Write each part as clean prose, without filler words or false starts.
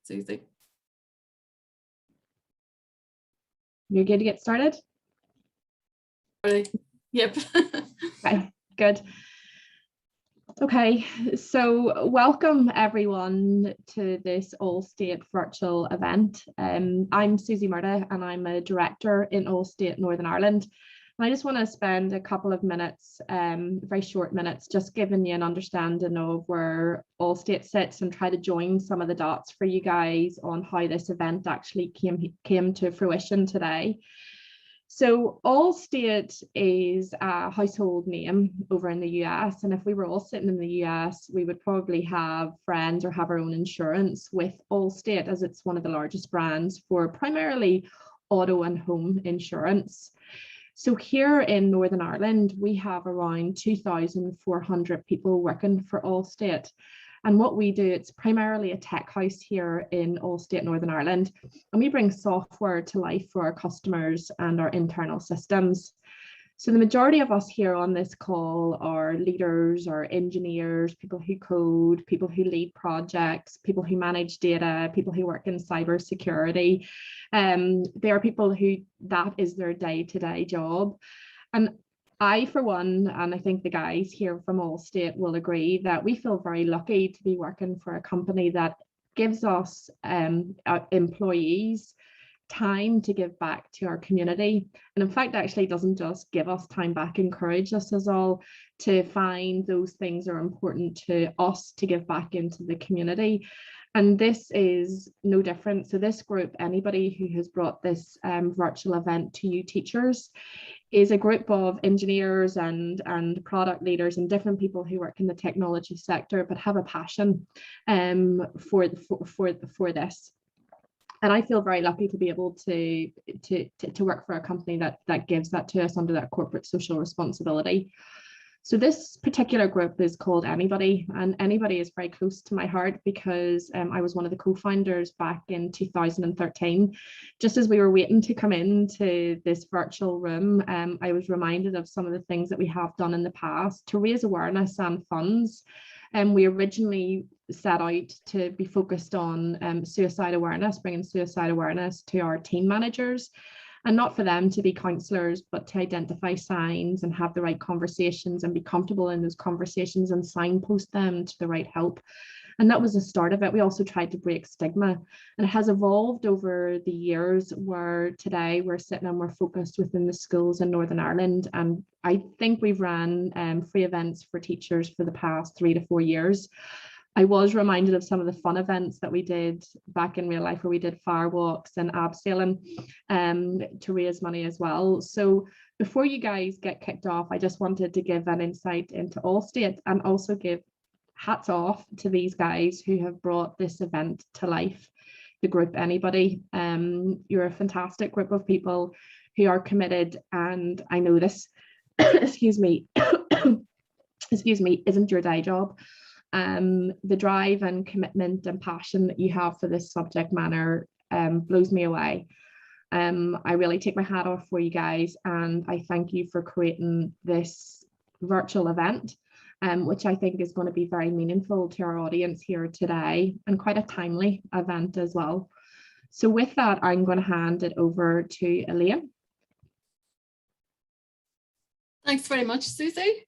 Susie. You're good to get started? Yep. Okay, good. Okay, so welcome everyone to this all-state virtual event. I'm Susie Murda and I'm a director in all-state Northern Ireland. And I just want to spend a couple of minutes, very short minutes, just giving you an understanding of where all-state sits and try to join some of the dots for you guys on how this event actually came to fruition today. So Allstate is a household name over in the US, and if we were all sitting in the US, we would probably have friends or have our own insurance with Allstate, as it's one of the largest brands for primarily auto and home insurance. So here in Northern Ireland, we have around 2,400 people working for Allstate. And what we do, it's primarily a tech house here in Allstate Northern Ireland, and we bring software to life for our customers and our internal systems. So the majority of us here on this call are leaders or engineers, people who code, people who lead projects, people who manage data, people who work in cybersecurity. They are people who that is their day-to-day job. And I, for one, and I think the guys here from Allstate will agree that we feel very lucky to be working for a company that gives us employees time to give back to our community. And in fact, actually doesn't just give us time back, encourage us as all to find those things are important to us to give back into the community. And this is no different. So this group, anybody who has brought this virtual event to you teachers, is a group of engineers and product leaders and different people who work in the technology sector but have a passion for this. And I feel very lucky to be able to work for a company that gives that to us under that corporate social responsibility. So this particular group is called ANIbody, and ANIbody is very close to my heart because I was one of the co-founders back in 2013. Just as we were waiting to come into this virtual room, I was reminded of some of the things that we have done in the past to raise awareness and funds. And we originally set out to be focused on suicide awareness, bringing suicide awareness to our team managers. And not for them to be counsellors, but to identify signs and have the right conversations and be comfortable in those conversations and signpost them to the right help. And that was the start of it. We also tried to break stigma, and it has evolved over the years where today we're sitting and we're focused within the schools in Northern Ireland. And I think we've ran free events for teachers for the past 3 to 4 years. I was reminded of some of the fun events that we did back in real life where we did fire walks and abseiling to raise money as well. So before you guys get kicked off, I just wanted to give an insight into Allstate and also give hats off to these guys who have brought this event to life, the group ANIbody. You're a fantastic group of people who are committed, and I know this, excuse me, isn't your day job. The drive and commitment and passion that you have for this subject matter blows me away. I really take my hat off for you guys, and I thank you for creating this virtual event, which I think is going to be very meaningful to our audience here today and quite a timely event as well. So with that, I'm going to hand it over to Elaine. Thanks very much, Susie.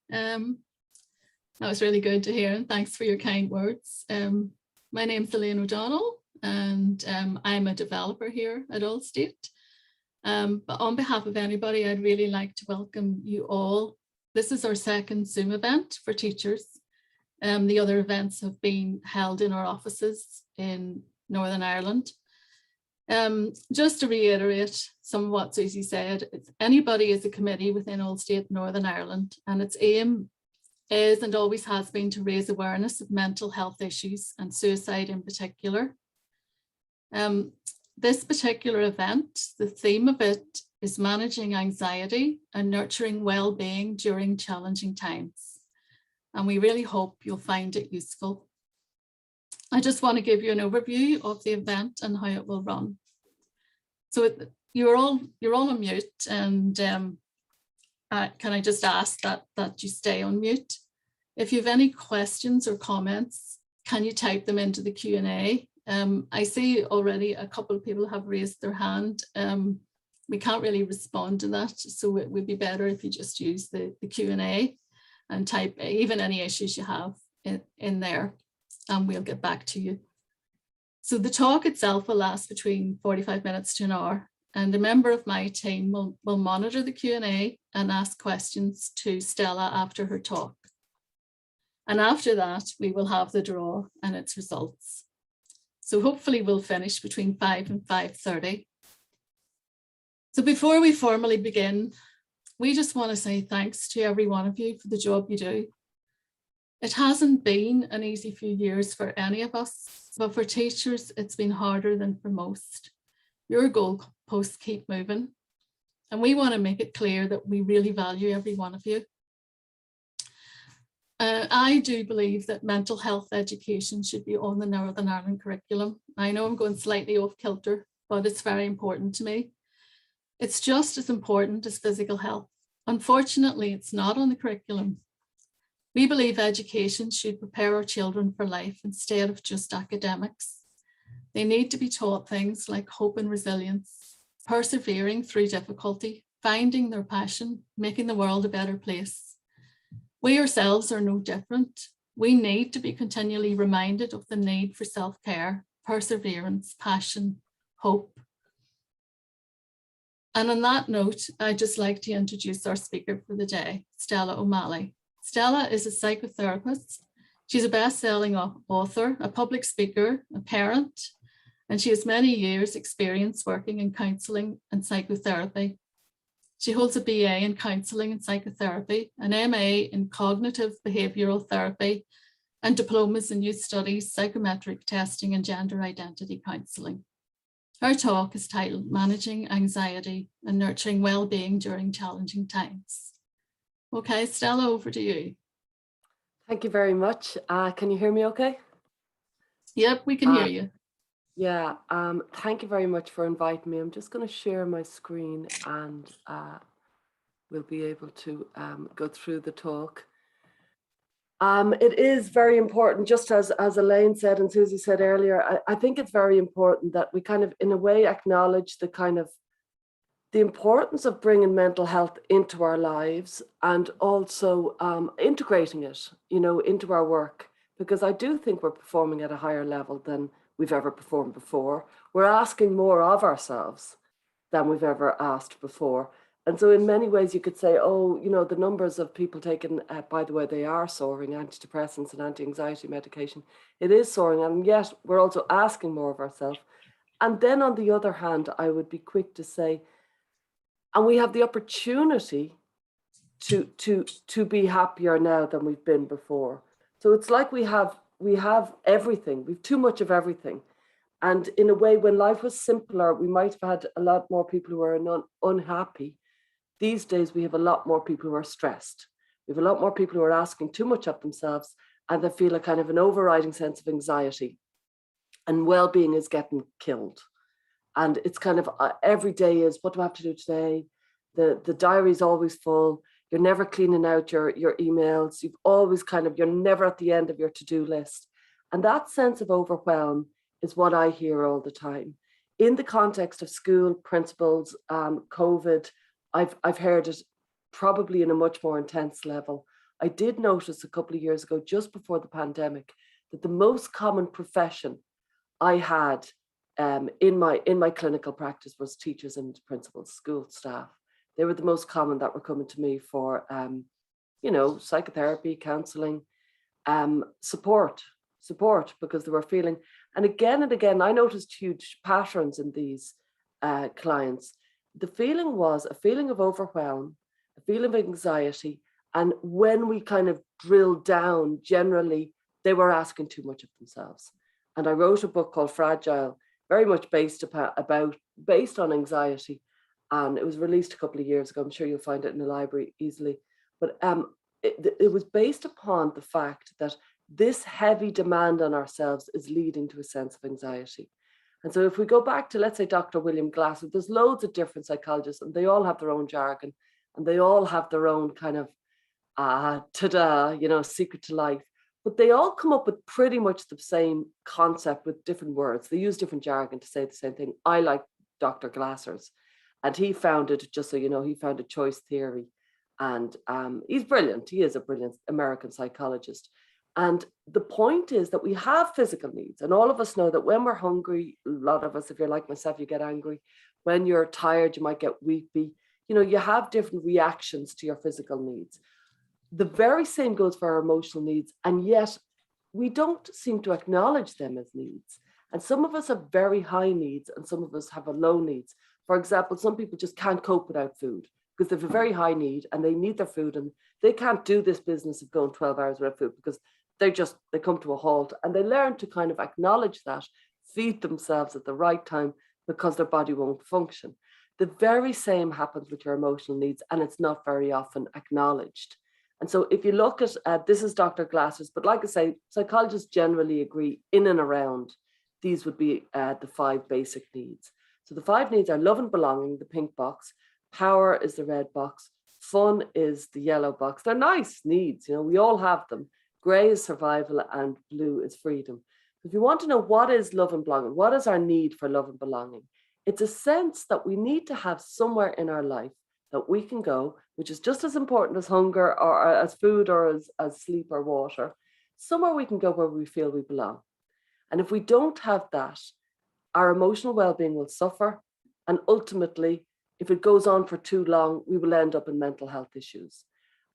That was really good to hear, and thanks for your kind words. My name's Elaine O'Donnell, and I'm a developer here at Allstate. But on behalf of ANIbody, I'd really like to welcome you all. This is our second Zoom event for teachers. The other events have been held in our offices in Northern Ireland. Just to reiterate some of what Susie said, ANIbody is a committee within Allstate Northern Ireland, and its aim is and always has been to raise awareness of mental health issues and suicide in particular. This particular event, the theme of it is managing anxiety and nurturing well-being during challenging times. And we really hope you'll find it useful. I just want to give you an overview of the event and how it will run. So you're all on mute, and can I just ask that you stay on mute? If you have any questions or comments, can you type them into the Q&A I see already a couple of people have raised their hand. We can't really respond to that, so it would be better if you just use the Q&A and type even any issues you have in there, and we'll get back to you. So the talk itself will last between 45 minutes to an hour, and a member of my team will monitor the Q&A and ask questions to Stella after her talk. And after that, we will have the draw and its results. So hopefully we'll finish between 5 and 5:30. So before we formally begin, we just want to say thanks to every one of you for the job you do. It hasn't been an easy few years for any of us, but for teachers, it's been harder than for most. Your goalposts keep moving, and we want to make it clear that we really value every one of you. I do believe that mental health education should be on the Northern Ireland curriculum. I know I'm going slightly off kilter, but it's very important to me. It's just as important as physical health. Unfortunately, it's not on the curriculum. We believe education should prepare our children for life instead of just academics. They need to be taught things like hope and resilience, persevering through difficulty, finding their passion, making the world a better place. We ourselves are no different. We need to be continually reminded of the need for self-care, perseverance, passion, hope. And on that note, I'd just like to introduce our speaker for the day, Stella O'Malley. Stella is a psychotherapist. She's a best-selling author, a public speaker, a parent, and she has many years' experience working in counselling and psychotherapy. She holds a BA in counselling and psychotherapy, an MA in cognitive behavioural therapy, and diplomas in youth studies, psychometric testing, and gender identity counselling. Her talk is titled Managing Anxiety and Nurturing Wellbeing During Challenging Times. Okay, Stella, over to you. Thank you very much. Can you hear me okay? Yep, we can hear you. Yeah, thank you very much for inviting me. I'm just going to share my screen and we'll be able to go through the talk. It is very important, just as Elaine said and Susie said earlier, I think it's very important that we kind of, in a way, acknowledge the importance of bringing mental health into our lives and also integrating it, into our work, because I do think we're performing at a higher level than we've ever performed before. We're asking more of ourselves than we've ever asked before. And so in many ways you could say, the numbers of people taking, by the way, they are soaring, antidepressants and anti-anxiety medication. It is soaring, and yet we're also asking more of ourselves. And then on the other hand, I would be quick to say, and we have the opportunity to be happier now than we've been before. So it's like we have everything, we've too much of everything. And in a way, when life was simpler, we might have had a lot more people who are unhappy. These days, we have a lot more people who are stressed. We have a lot more people who are asking too much of themselves, and they feel a kind of an overriding sense of anxiety. And well-being is getting killed. And it's kind of every day is, what do I have to do today? The diary is always full. You're never cleaning out your emails. You've always you're never at the end of your to-do list. And that sense of overwhelm is what I hear all the time. In the context of school, principals, COVID, I've heard it probably in a much more intense level. I did notice a couple of years ago, just before the pandemic, that the most common profession I had in my clinical practice was teachers and principals, school staff. They were the most common that were coming to me for, psychotherapy, counselling, support, because they were feeling, and again, I noticed huge patterns in these clients. The feeling was a feeling of overwhelm, a feeling of anxiety. And when we kind of drilled down, generally, they were asking too much of themselves. And I wrote a book called Fragile, very much based on anxiety. And it was released a couple of years ago. I'm sure you'll find it in the library easily. But it was based upon the fact that this heavy demand on ourselves is leading to a sense of anxiety. And so if we go back to, let's say, Dr. William Glasser, there's loads of different psychologists and they all have their own jargon and they all have their own kind of, secret to life. but they all come up with pretty much the same concept with different words. They use different jargon to say the same thing. I like Dr. Glasser's, and he founded, just so you know, he founded choice theory. And he's brilliant. He is a brilliant American psychologist. And the point is that we have physical needs. And all of us know that when we're hungry, a lot of us, if you're like myself, you get angry. When you're tired, you might get weepy. You know, you have different reactions to your physical needs. The very same goes for our emotional needs. And yet we don't seem to acknowledge them as needs. And some of us have very high needs and some of us have a low needs. For example, some people just can't cope without food because they have a very high need and they need their food, and they can't do this business of going 12 hours without food because they come to a halt, and they learn to kind of acknowledge that, feed themselves at the right time because their body won't function. The very same happens with your emotional needs, and it's not very often acknowledged. And so if you look at, this is Dr. Glasser's, but like I say, psychologists generally agree in and around these would be the 5 basic needs. So the 5 needs are love and belonging, the pink box, power is the red box, fun is the yellow box. They're nice needs, you know, we all have them. Gray is survival and blue is freedom. If you want to know what is love and belonging, what is our need for love and belonging? It's a sense that we need to have somewhere in our life that we can go, which is just as important as hunger or as food or as sleep or water, somewhere we can go where we feel we belong. And if we don't have that, our emotional well-being will suffer. And ultimately, if it goes on for too long, we will end up in mental health issues.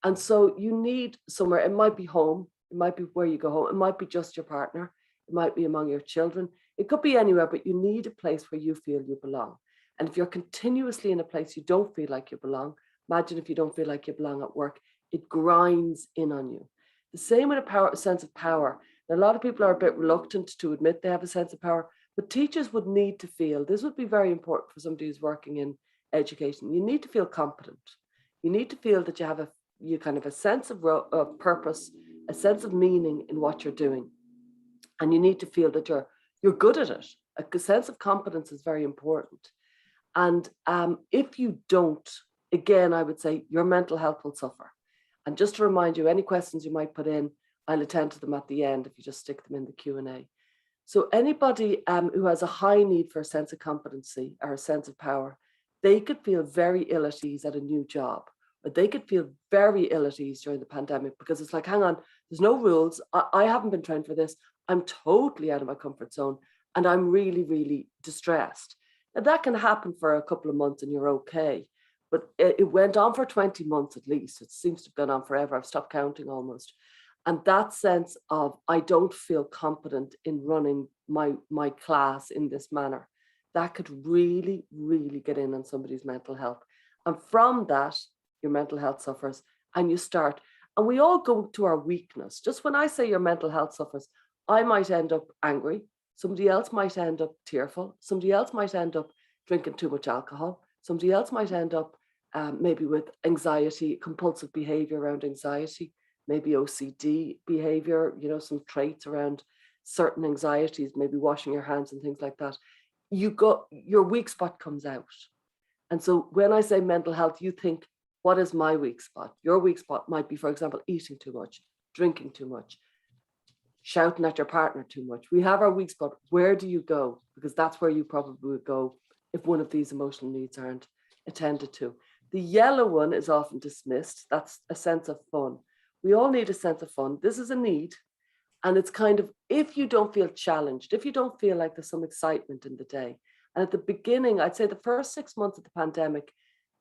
And so you need somewhere, it might be home, it might be where you go home, it might be just your partner, it might be among your children, it could be anywhere, but you need a place where you feel you belong. And if you're continuously in a place you don't feel like you belong, imagine if you don't feel like you belong at work, it grinds in on you. The same with a sense of power. Now, a lot of people are a bit reluctant to admit they have a sense of power, but teachers would need to feel, this would be very important for somebody who's working in education, you need to feel competent. You need to feel that you have a sense of purpose, a sense of meaning in what you're doing. And you need to feel that you're good at it. A sense of competence is very important. And if you don't, again, I would say your mental health will suffer. And just to remind you, any questions you might put in, I'll attend to them at the end if you just stick them in the Q&A. So anybody who has a high need for a sense of competency or a sense of power, they could feel very ill at ease at a new job. But they could feel very ill at ease during the pandemic because it's like, hang on, there's no rules. I haven't been trained for this. I'm totally out of my comfort zone and I'm really, really distressed. Now, that can happen for a couple of months and you're okay. But it went on for 20 months at least. It seems to have gone on forever. I've stopped counting almost. And that sense of, I don't feel competent in running my class in this manner, that could really, really get in on somebody's mental health. And from that, your mental health suffers and you start, and we all go to our weakness. Just when I say your mental health suffers, I might end up angry. Somebody else might end up tearful. Somebody else might end up drinking too much alcohol. Somebody else might end up maybe with anxiety, compulsive behavior around anxiety, maybe OCD behavior, you know, some traits around certain anxieties, maybe washing your hands and things like that. Your weak spot comes out. And so when I say mental health, you think, what is my weak spot? Your weak spot might be, for example, eating too much, drinking too much, shouting at your partner too much. We have our weak spot. Where do you go? Because that's where you probably would go if one of these emotional needs aren't attended to. The yellow one is often dismissed. That's a sense of fun. We all need a sense of fun. This is a need. And it's kind of, if you don't feel challenged, if you don't feel like there's some excitement in the day. And at the beginning, I'd say the first 6 months of the pandemic,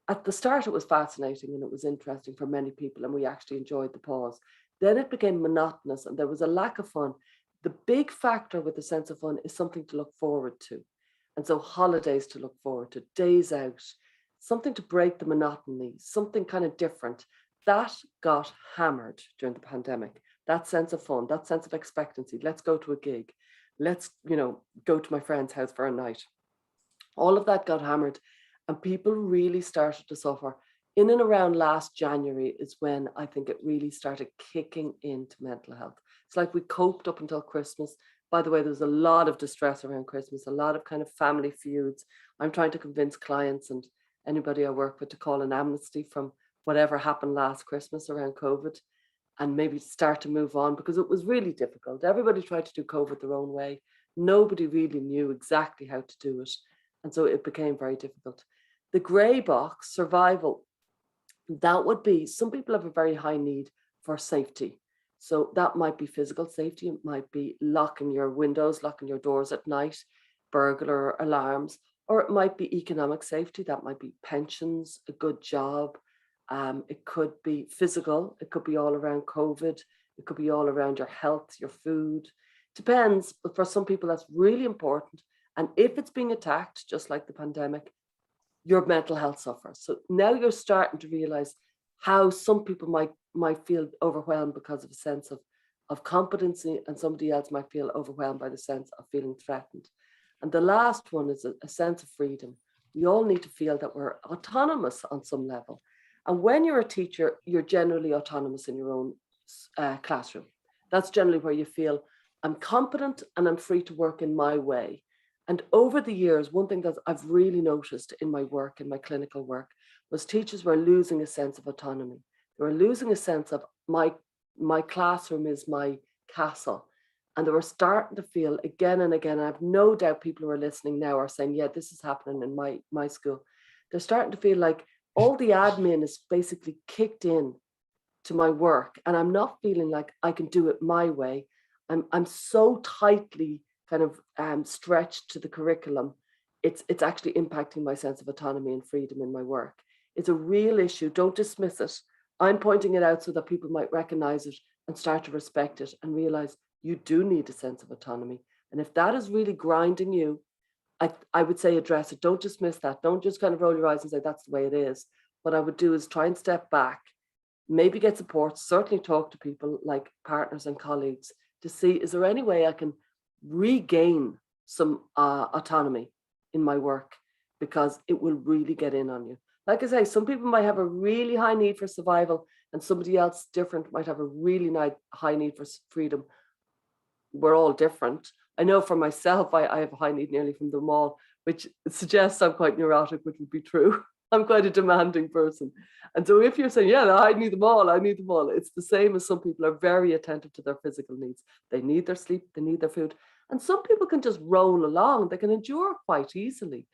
at the start, it was fascinating and it was interesting for many people and we actually enjoyed the pause. Then it became monotonous and there was a lack of fun. The big factor with the sense of fun is something to look forward to. And so holidays to look forward to, days out, something to break the monotony, something kind of different. That got hammered during the pandemic. That sense of fun, that sense of expectancy. Let's go to a gig. Let's, go to my friend's house for a night. All of that got hammered and people really started to suffer. In and around last January is when I think it really started kicking into mental health. It's like we coped up until Christmas. By the way, there's a lot of distress around Christmas, a lot of kind of family feuds. I'm trying to convince clients and anybody I work with to call an amnesty from whatever happened last Christmas around COVID. and maybe start to move on, because it was really difficult. Everybody tried to do COVID their own way. Nobody really knew exactly how to do it. And so it became very difficult. The grey box, survival, that would be, some people have a very high need for safety. So that might be physical safety. It might be locking your windows, locking your doors at night, burglar alarms, or it might be economic safety. That might be pensions, a good job. It could be physical. It could be all around COVID. It could be all around your health, your food. Depends, but for some people that's really important. And if it's being attacked, just like the pandemic, your mental health suffers. So now you're starting to realize how some people might feel overwhelmed because of a sense of competency, and somebody else might feel overwhelmed by the sense of feeling threatened. And the last one is a sense of freedom. We all need to feel that we're autonomous on some level. And when you're a teacher, you're generally autonomous in your own classroom. That's generally where you feel, I'm competent and I'm free to work in my way. And over the years, one thing that I've really noticed in my work, in my clinical work, was teachers were losing a sense of autonomy. They were losing a sense of my classroom is my castle. And they were starting to feel again and again, I have no doubt people who are listening now are saying, yeah, this is happening in my school. They're starting to feel like all the admin is basically kicked in to my work, and I'm not feeling like I can do it my way. I'm so tightly kind of stretched to the curriculum. It's actually impacting my sense of autonomy and freedom in my work. It's a real issue. Don't dismiss it. I'm pointing it out so that people might recognize it and start to respect it and realize you do need a sense of autonomy. And if that is really grinding you, I would say address it. Don't dismiss that. Don't just kind of roll your eyes and say that's the way it is. What I would do is try and step back, maybe get support, certainly talk to people like partners and colleagues to see, is there any way I can regain some autonomy in my work, because it will really get in on you. Like I say, some people might have a really high need for survival and somebody else different might have a really high need for freedom. We're all different. I know for myself, I have a high need nearly from them all, which suggests I'm quite neurotic, which would be true. I'm quite a demanding person. And so if you're saying, yeah, I need them all, it's the same as some people are very attentive to their physical needs. They need their sleep, they need their food. And some people can just roll along. They can endure quite easily.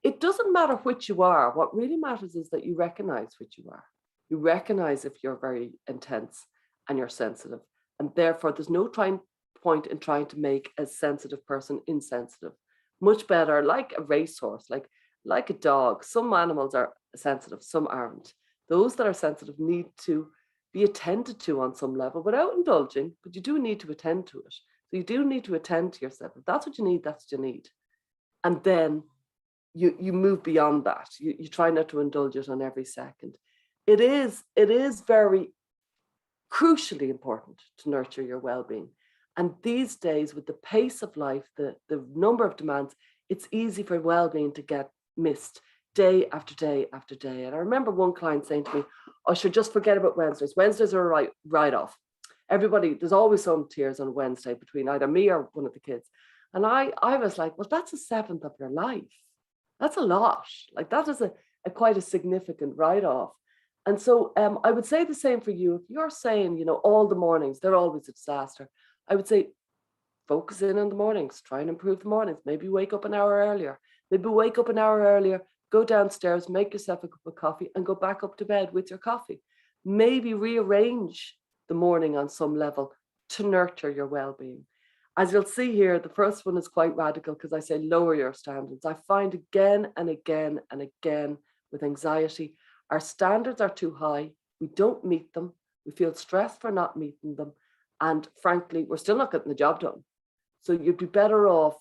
It doesn't matter which you are. What really matters is that you recognize which you are. You recognize if you're very intense and you're sensitive. And therefore, there's no point in trying to make a sensitive person insensitive. Much better, like a racehorse, like a dog. Some animals are sensitive, some aren't. Those that are sensitive need to be attended to on some level without indulging, but you do need to attend to it. So you do need to attend to yourself. If that's what you need, that's what you need. And then you move beyond that. You try not to indulge it on every second. It is very crucially important to nurture your well-being. And these days, with the pace of life, the number of demands, it's easy for well-being to get missed day after day after day. And I remember one client saying to me, I should just forget about Wednesdays. Wednesdays are a write-off. Everybody, there's always some tears on Wednesday between either me or one of the kids. And I was like, well, that's a seventh of your life. That's a lot. Like that is a quite a significant write-off. And so I would say the same for you. If you're saying, all the mornings, they're always a disaster, I would say focus in on the mornings, try and improve the mornings. Maybe wake up an hour earlier. Go downstairs, make yourself a cup of coffee and go back up to bed with your coffee. Maybe rearrange the morning on some level to nurture your well-being. As you'll see here, the first one is quite radical because I say lower your standards. I find again and again and again with anxiety, our standards are too high. We don't meet them. We feel stressed for not meeting them. And frankly, we're still not getting the job done. So you'd be better off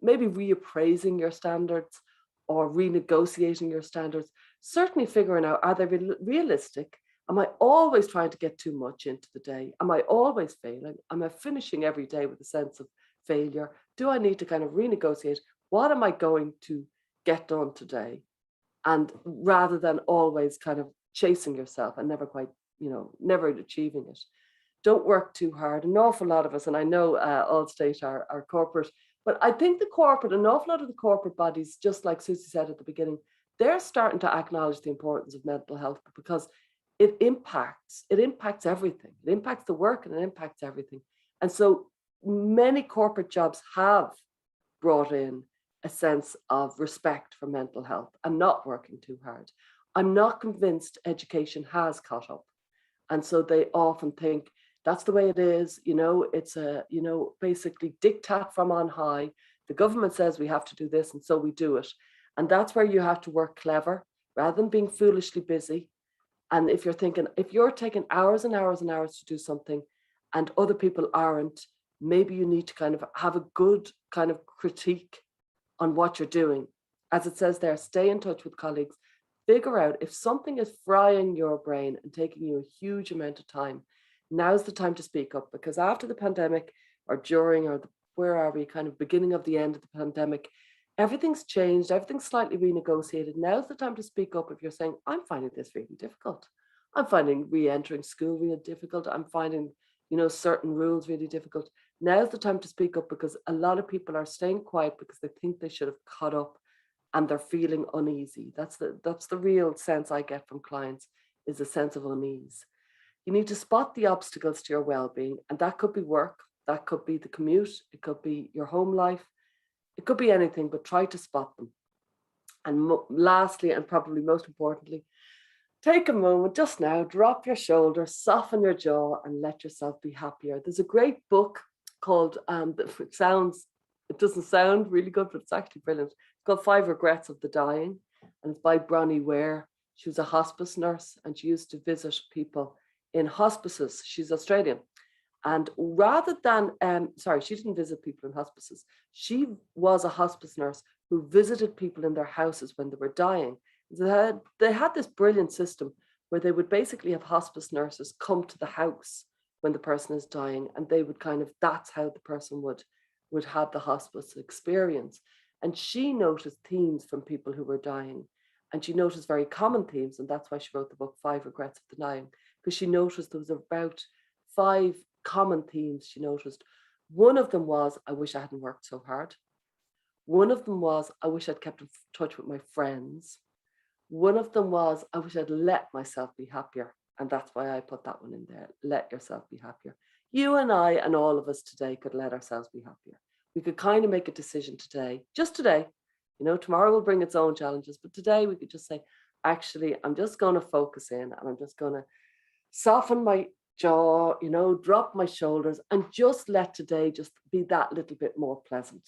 maybe reappraising your standards or renegotiating your standards, certainly figuring out, are they realistic? Am I always trying to get too much into the day? Am I always failing? Am I finishing every day with a sense of failure? Do I need to kind of renegotiate? What am I going to get done today? And rather than always kind of chasing yourself and never quite, never achieving it. Don't work too hard. An awful lot of us, and I know Allstate are corporate, but I think an awful lot of the corporate bodies, just like Susie said at the beginning, they're starting to acknowledge the importance of mental health because it impacts everything. It impacts the work and it impacts everything. And so many corporate jobs have brought in a sense of respect for mental health and not working too hard. I'm not convinced education has caught up. And so they often think that's the way it is, it's a, basically diktat from on high. The government says we have to do this, and so we do it. And that's where you have to work clever rather than being foolishly busy. And if you're taking hours and hours and hours to do something and other people aren't, maybe you need to kind of have a good kind of critique on what you're doing. As it says there, stay in touch with colleagues, figure out if something is frying your brain and taking you a huge amount of time, now's the time to speak up, because after the pandemic or during or where are we, kind of beginning of the end of the pandemic, everything's changed, everything's slightly renegotiated. Now's the time to speak up if you're saying, I'm finding this really difficult. I'm finding re-entering school really difficult. I'm finding, certain rules really difficult. Now's the time to speak up, because a lot of people are staying quiet because they think they should have caught up and they're feeling uneasy. That's the real sense I get from clients, is a sense of unease. You need to spot the obstacles to your well-being, and that could be work, that could be the commute, it could be your home life, it could be anything, but try to spot them. And lastly, and probably most importantly, take a moment just now, drop your shoulders, soften your jaw, and let yourself be happier. There's a great book called, it doesn't sound really good, but it's actually brilliant. It's called 5 Regrets of the Dying, and it's by Bronnie Ware. She was a hospice nurse and she used to visit people in hospices. She's Australian. And rather than, she didn't visit people in hospices. She was a hospice nurse who visited people in their houses when they were dying. They had this brilliant system where they would basically have hospice nurses come to the house when the person is dying, and they would that's how the person would have the hospice experience. And she noticed themes from people who were dying, and she noticed very common themes, and that's why she wrote the book 5 Regrets of the Dying, because she noticed there was about 5 common themes she noticed. One of them was, I wish I hadn't worked so hard. One of them was, I wish I'd kept in touch with my friends. One of them was, I wish I'd let myself be happier. And that's why I put that one in there. Let yourself be happier. You and I and all of us today could let ourselves be happier. We could kind of make a decision today, just today. Tomorrow will bring its own challenges, but today we could just say, actually, I'm just going to focus in, and I'm just going to soften my jaw, drop my shoulders, and just let today just be that little bit more pleasant,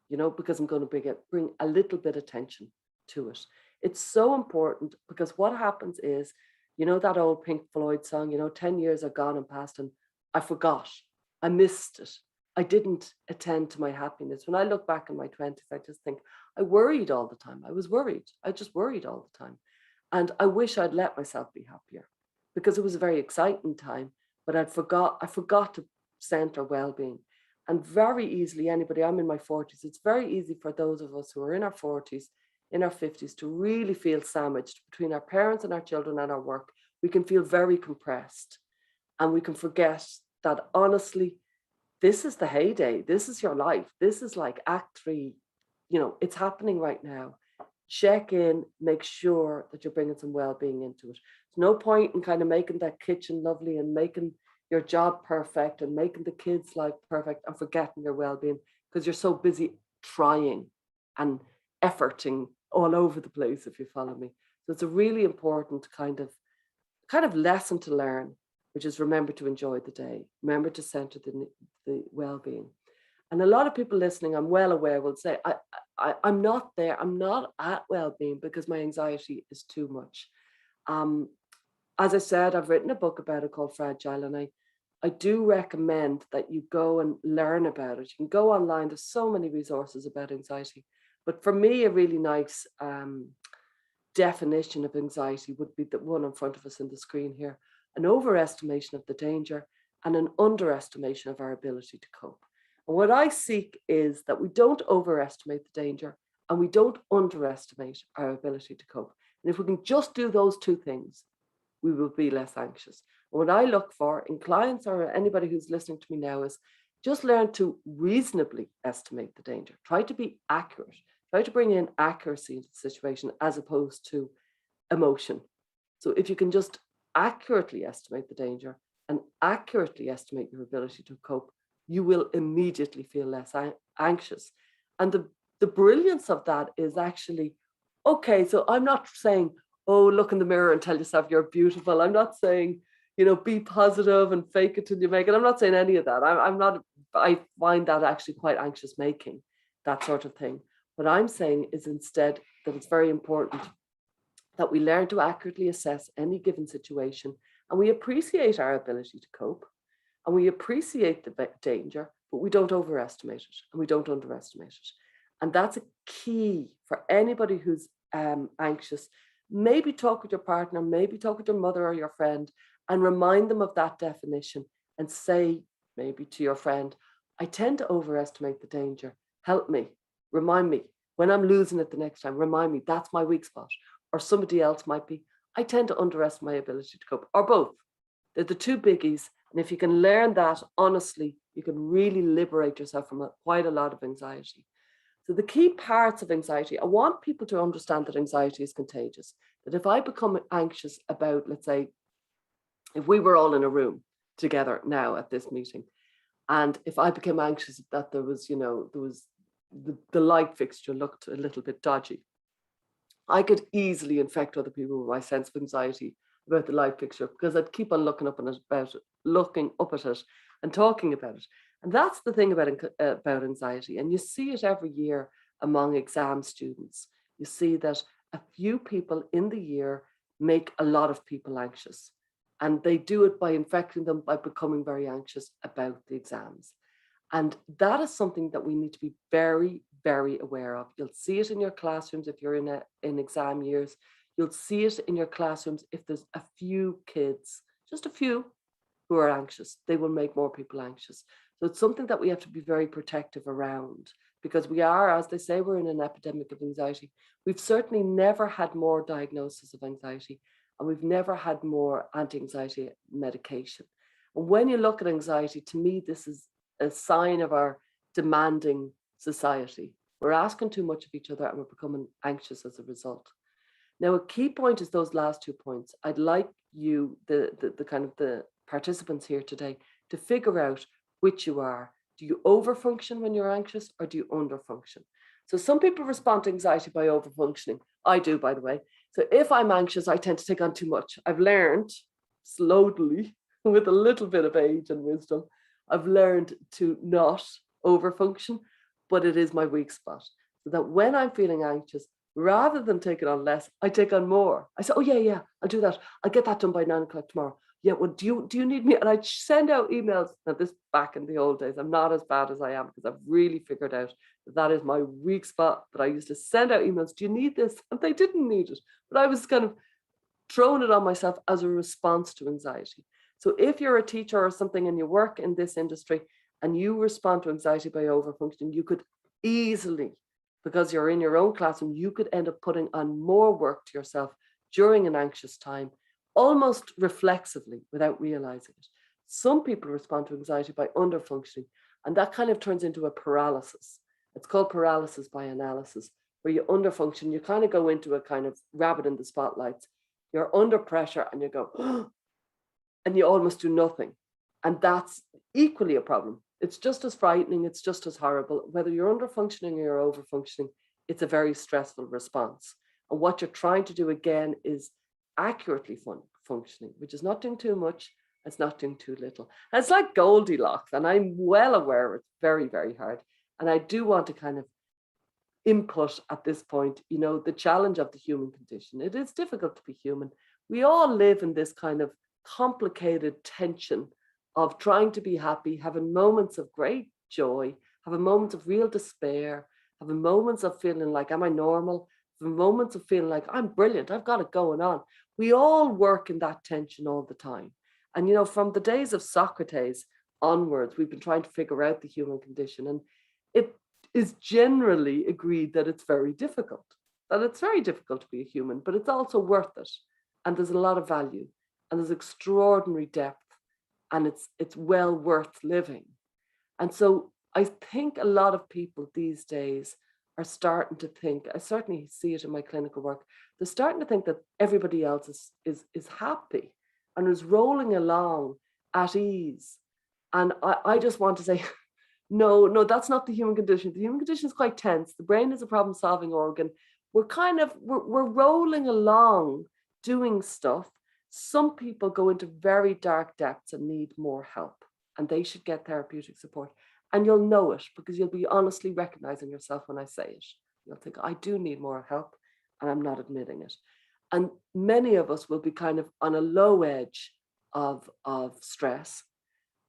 because I'm going to bring a little bit of attention to it. It's so important, because what happens is, that old Pink Floyd song, 10 years are gone and past, and I forgot, I missed it. I didn't attend to my happiness. When I look back in my 20s, I just think I worried all the time. I was worried. I just worried all the time. And I wish I'd let myself be happier, because it was a very exciting time, but I forgot to center well-being. And very easily, I'm in my 40s, it's very easy for those of us who are in our 40s, in our 50s, to really feel sandwiched between our parents and our children and our work. We can feel very compressed, and we can forget that, honestly, this is the heyday. This is your life. This is like Act 3. It's happening right now. Check in, make sure that you're bringing some well-being into it. There's no point in kind of making that kitchen lovely and making your job perfect and making the kids' life perfect and forgetting your well-being, because you're so busy trying and efforting all over the place, if you follow me. So it's a really important kind of lesson to learn, which is remember to enjoy the day, remember to center the well-being. And a lot of people listening, I'm well aware, will say, I'm not there, I'm not at well-being because my anxiety is too much. As I said, I've written a book about it called Fragile, and I do recommend that you go and learn about it. You can go online, there's so many resources about anxiety. But for me, a really nice definition of anxiety would be the one in front of us in the screen here: an overestimation of the danger and an underestimation of our ability to cope. And what I seek is that we don't overestimate the danger and we don't underestimate our ability to cope. And if we can just do those two things, we will be less anxious. And what I look for in clients or anybody who's listening to me now is just learn to reasonably estimate the danger. Try to be accurate. Try to bring in accuracy into the situation as opposed to emotion. So if you can just accurately estimate the danger and accurately estimate your ability to cope, you will immediately feel less anxious. And the brilliance of that is actually, okay, so I'm not saying, oh, look in the mirror and tell yourself you're beautiful. I'm not saying, be positive and fake it till you make it. I'm not saying any of that. I find that actually quite anxious making, that sort of thing. What I'm saying is instead that it's very important that we learn to accurately assess any given situation, and we appreciate our ability to cope, and we appreciate the danger, but we don't overestimate it and we don't underestimate it. And that's a key for anybody who's anxious. Maybe talk with your partner, maybe talk with your mother or your friend, and remind them of that definition and say, maybe to your friend, I tend to overestimate the danger. Help me, remind me. When I'm losing it the next time, remind me that's my weak spot. Or somebody else might be, I tend to underestimate my ability to cope, or both. They're the two biggies. And if you can learn that honestly, you can really liberate yourself from quite a lot of anxiety. So the key parts of anxiety, I want people to understand that anxiety is contagious. That if I become anxious about, let's say, if we were all in a room together now at this meeting, and if I became anxious that there was the light fixture looked a little bit dodgy, I could easily infect other people with my sense of anxiety about the light fixture, because I'd keep on looking up at it and talking about it. And that's the thing about anxiety. And you see it every year among exam students. You see that a few people in the year make a lot of people anxious. And they do it by infecting them by becoming very anxious about the exams. And that is something that we need to be very, very aware of. You'll see it in your classrooms if you're in exam years. You'll see it in your classrooms if there's a few kids, just a few, who are anxious. They will make more people anxious. So it's something that we have to be very protective around, because we are, as they say, we're in an epidemic of anxiety. We've certainly never had more diagnosis of anxiety, and we've never had more anti-anxiety medication. And when you look at anxiety, to me, this is a sign of our demanding society. We're asking too much of each other and we're becoming anxious as a result. Now, a key point is those last 2 points. I'd like you, the participants here today, to figure out which you are. Do you overfunction when you're anxious, or do you underfunction? So some people respond to anxiety by overfunctioning. I do, by the way. So if I'm anxious, I tend to take on too much. I've learned slowly, with a little bit of age and wisdom, I've learned to not overfunction, but it is my weak spot. So that when I'm feeling anxious, rather than taking on less, I take on more. I say, oh yeah, I'll do that. I'll get that done by 9 o'clock tomorrow. Yeah, well, do you need me? And I send out emails. Now, this back in the old days, I'm not as bad as I am, because I've really figured out that is my weak spot. But I used to send out emails, do you need this? And they didn't need it. But I was kind of throwing it on myself as a response to anxiety. So if you're a teacher or something and you work in this industry and you respond to anxiety by overfunctioning, you could easily, because you're in your own classroom, you could end up putting on more work to yourself during an anxious time, almost reflexively without realizing it. Some people respond to anxiety by underfunctioning, and that kind of turns into a paralysis. It's called paralysis by analysis, where you underfunction, you kind of go into a kind of rabbit in the spotlights. You're under pressure and you go, and you almost do nothing. And that's equally a problem. It's just as frightening, it's just as horrible. Whether you're under functioning or you're over functioning, it's a very stressful response. And what you're trying to do again is accurately functioning, which is not doing too much, it's not doing too little. And it's like Goldilocks, and I'm well aware it's very, very hard. And I do want to kind of input at this point, the challenge of the human condition. It is difficult to be human. We all live in this kind of complicated tension of trying to be happy, having moments of great joy, having moments of real despair, having moments of feeling like, am I normal? Having moments of feeling like, I'm brilliant, I've got it going on. We all work in that tension all the time. And, from the days of Socrates onwards, we've been trying to figure out the human condition. And it is generally agreed that it's very difficult, to be a human, but it's also worth it. And there's a lot of value, and there's extraordinary depth, and it's well worth living. And so I think a lot of people these days are starting to think, I certainly see it in my clinical work, they're starting to think that everybody else is happy and is rolling along at ease. And I just want to say, no, that's not the human condition. The human condition is quite tense. The brain is a problem-solving organ. We're rolling along doing stuff. Some people go into very dark depths and need more help, and they should get therapeutic support. And you'll know it because you'll be honestly recognizing yourself when I say it. You'll think, I do need more help, and I'm not admitting it. And many of us will be kind of on a low edge of stress,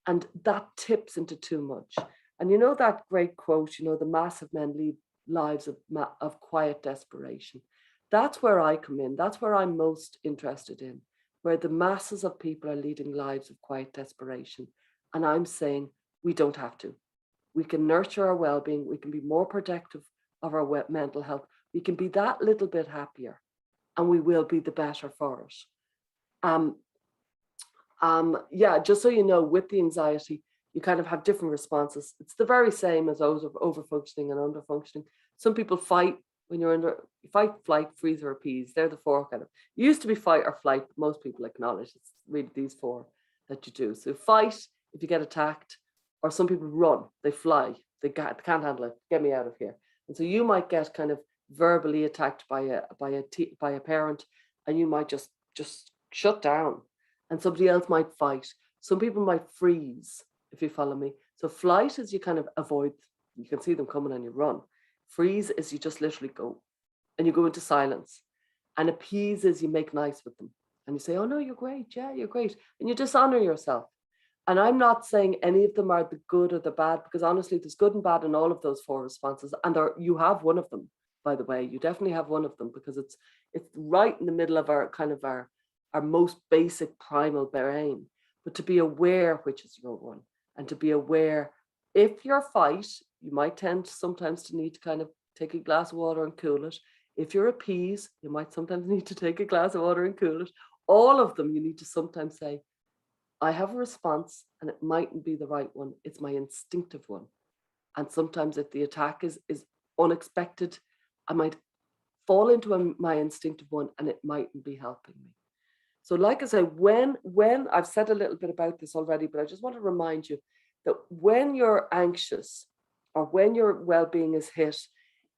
and that tips into too much. And you know that great quote, you know, the massive men lead lives of quiet desperation. That's where I come in. That's where I'm most interested in, where the masses of people are leading lives of quiet desperation. And I'm saying we don't have to. We can nurture our well-being. We can be more protective of our mental health. We can be that little bit happier, and we will be the better for it. Yeah, just so you know, with the anxiety, you kind of have different responses. It's the very same as those of over-functioning and under-functioning. Some people fight when you're under fight, flight, freeze, or appease. They're the four kind of. It used to be fight or flight, but most people acknowledge it's really these four that you do. So fight if you get attacked, or some people run, they fly, they can't handle it, get me out of here. And so you might get kind of verbally attacked by a parent, and you might just shut down, and somebody else might fight. Some people might freeze, if you follow me. So flight is you kind of avoid, you can see them coming and you run. Freeze is you just literally go, and you go into silence. And appease is you make nice with them, and you say, oh no, you're great, yeah, you're great, and you dishonor yourself. And I'm not saying any of them are the good or the bad, because honestly, there's good and bad in all of those four responses. And you have one of them, by the way. You definitely have one of them, because it's right in the middle of our kind of our most basic primal brain. But to be aware which is your one, and to be aware if you're fight, you might tend sometimes to need to kind of take a glass of water and cool it. If you're appease, you might sometimes need to take a glass of water and cool it. All of them, you need to sometimes say, I have a response, and it mightn't be the right one. It's my instinctive one. And sometimes if the attack is unexpected, I might fall into my instinctive one, and it mightn't be helping me. So like I say, when I've said a little bit about this already, but I just want to remind you that when you're anxious or when your well-being is hit,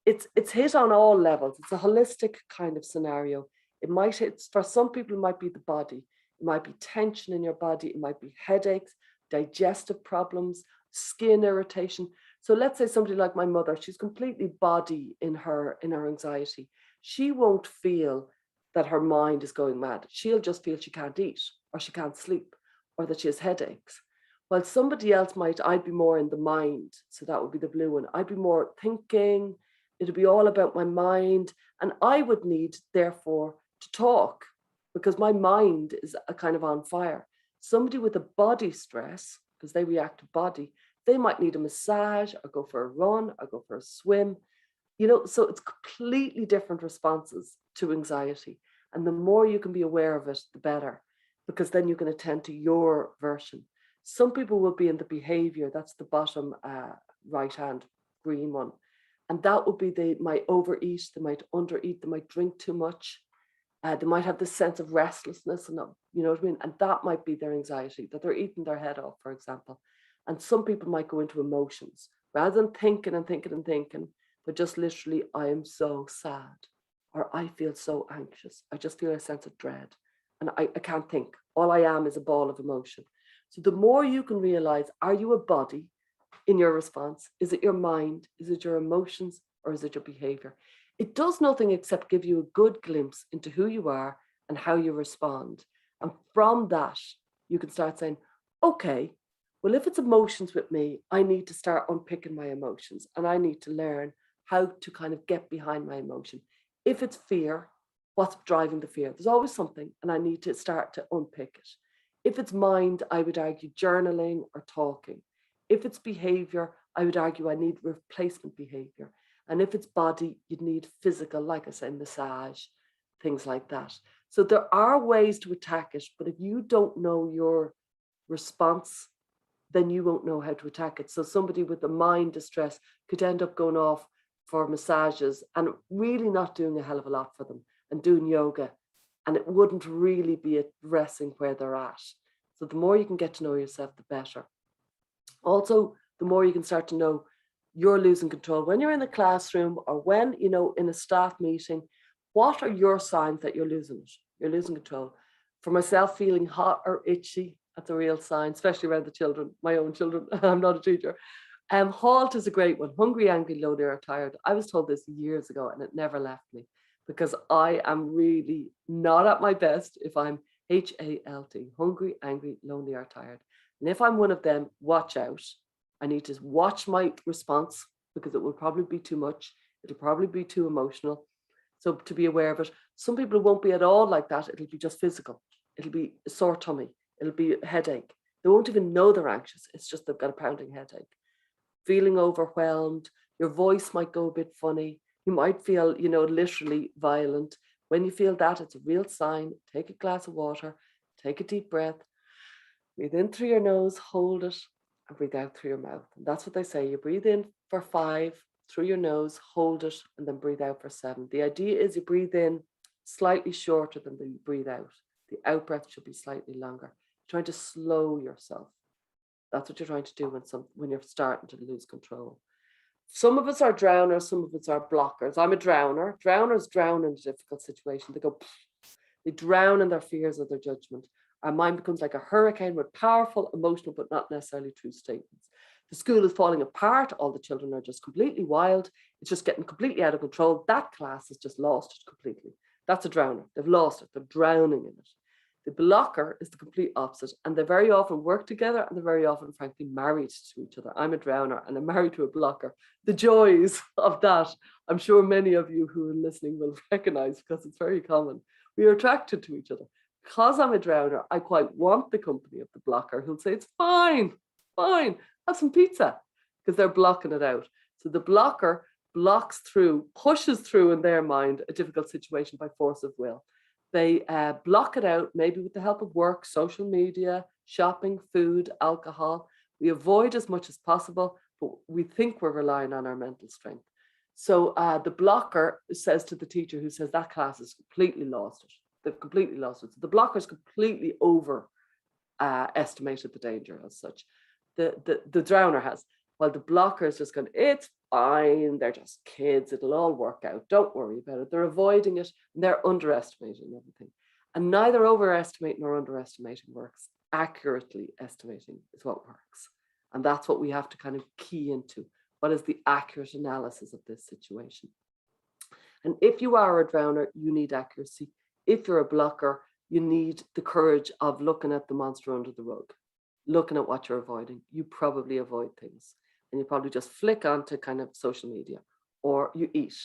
it's hit on all levels. It's a holistic kind of scenario. It might hit, for some people, it might be the body. It might be tension in your body. It might be headaches, digestive problems, skin irritation. So let's say somebody like my mother, she's completely body in her anxiety. She won't feel that her mind is going mad. She'll just feel she can't eat, or she can't sleep, or that she has headaches. While somebody else I'd be more in the mind. So that would be the blue one. I'd be more thinking. It'd be all about my mind. And I would need, therefore, to talk, because my mind is a kind of on fire. Somebody with a body stress, because they react to body, they might need a massage, or go for a run, or go for a swim. You know, so it's completely different responses to anxiety. And the more you can be aware of it, the better, because then you can attend to your version. Some people will be in the behavior, that's the bottom right hand green one. And that would be they might overeat, they might undereat, they might drink too much. They might have this sense of restlessness, and you know what I mean? And that might be their anxiety, that they're eating their head off, for example. And some people might go into emotions. Rather than thinking and thinking and thinking, they're just literally, I am so sad, or I feel so anxious. I just feel a sense of dread, and I can't think. All I am is a ball of emotion. So the more you can realize, are you a body in your response? Is it your mind? Is it your emotions? Or is it your behavior? It does nothing except give you a good glimpse into who you are and how you respond. And from that, you can start saying, okay, well, if it's emotions with me, I need to start unpicking my emotions, and I need to learn how to kind of get behind my emotion. If it's fear, what's driving the fear? There's always something, and I need to start to unpick it. If it's mind, I would argue journaling or talking. If it's behavior, I would argue I need replacement behavior. And if it's body, you'd need physical, like I said, massage, things like that. So there are ways to attack it, but if you don't know your response, then you won't know how to attack it. So somebody with the mind distress could end up going off for massages and really not doing a hell of a lot for them, and doing yoga and it wouldn't really be addressing where they're at. So the more you can get to know yourself, the better. Also, the more you can start to know you're losing control. When you're in the classroom or when, you know, in a staff meeting, what are your signs that you're losing it? You're losing control. For myself, feeling hot or itchy, that's a real sign, especially around the children, my own children. I'm not a teacher. Halt is a great one. Hungry, angry, lonely, or tired. I was told this years ago and it never left me, because I am really not at my best if I'm HALT, hungry, angry, lonely, or tired. And if I'm one of them, watch out. I need to watch my response, because it will probably be too much. It'll probably be too emotional. So to be aware of it. Some people won't be at all like that. It'll be just physical. It'll be a sore tummy. It'll be a headache. They won't even know they're anxious. It's just they've got a pounding headache. Feeling overwhelmed. Your voice might go a bit funny. You might feel, you know, literally violent. When you feel that, it's a real sign. Take a glass of water. Take a deep breath. Breathe in through your nose, hold it, and breathe out through your mouth. And that's what they say. You breathe in for 5 through your nose, hold it, and then breathe out for 7. The idea is you breathe in slightly shorter than you breathe out. The out breath should be slightly longer. You're trying to slow yourself. That's what you're trying to do when you're starting to lose control. Some of us are drowners, some of us are blockers. I'm a drowner. Drowners drown in a difficult situation. They drown in their fears or their judgment. Our mind becomes like a hurricane with powerful, emotional, but not necessarily true statements. The school is falling apart. All the children are just completely wild. It's just getting completely out of control. That class has just lost it completely. That's a drowner. They've lost it. They're drowning in it. The blocker is the complete opposite. And they very often work together, and they're very often, frankly, married to each other. I'm a drowner and I'm married to a blocker. The joys of that, I'm sure many of you who are listening will recognize, because it's very common. We are attracted to each other. Because I'm a drowner, I quite want the company of the blocker who'll say, it's fine, have some pizza, because they're blocking it out. So the blocker blocks through, pushes through in their mind a difficult situation by force of will. They block it out, maybe with the help of work, social media, shopping, food, alcohol. We avoid as much as possible, but we think we're relying on our mental strength. So the blocker says to the teacher who says that class has completely lost it. They've completely lost it. So the blocker's completely estimated the danger as such. The drowner has, while the blocker is just going, it's fine, they're just kids, it'll all work out, don't worry about it. They're avoiding it, and they're underestimating everything. And neither overestimating nor underestimating works. Accurately estimating is what works. And that's what we have to kind of key into. What is the accurate analysis of this situation? And if you are a drowner, you need accuracy. If you're a blocker, you need the courage of looking at the monster under the rug, looking at what you're avoiding. You probably avoid things, and you probably just flick onto kind of social media, or you eat,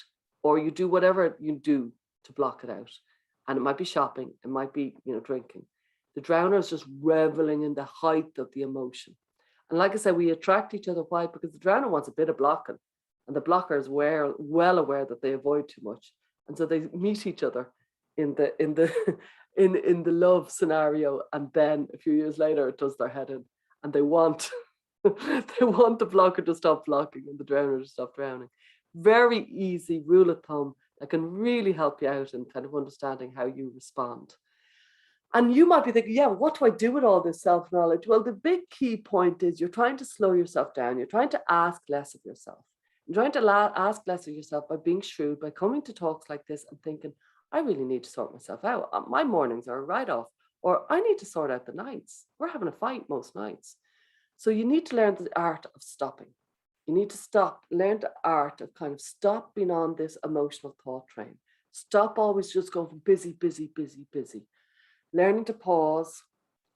or you do whatever you do to block it out. And it might be shopping, it might be, you know, drinking. The drowner is just reveling in the height of the emotion. And like I said, we attract each other. Why? Because the drowner wants a bit of blocking, and the blocker is well aware that they avoid too much, and so they meet each other in the love scenario, and then a few years later it does their head in, and they want the blocker to stop blocking and the drowner to stop drowning. Very easy rule of thumb that can really help you out in kind of understanding how you respond. And you might be thinking, yeah, what do I do with all this self-knowledge? Well, the big key point is you're trying to slow yourself down. You're trying to ask less of yourself. You're trying to ask less of yourself by being shrewd, by coming to talks like this and thinking, I really need to sort myself out. My mornings are a write-off, or I need to sort out the nights. We're having a fight most nights. So you need to learn the art of stopping. You need to learn the art of kind of stop being on this emotional thought train. Stop always just going from busy, busy, busy, busy. Learning to pause,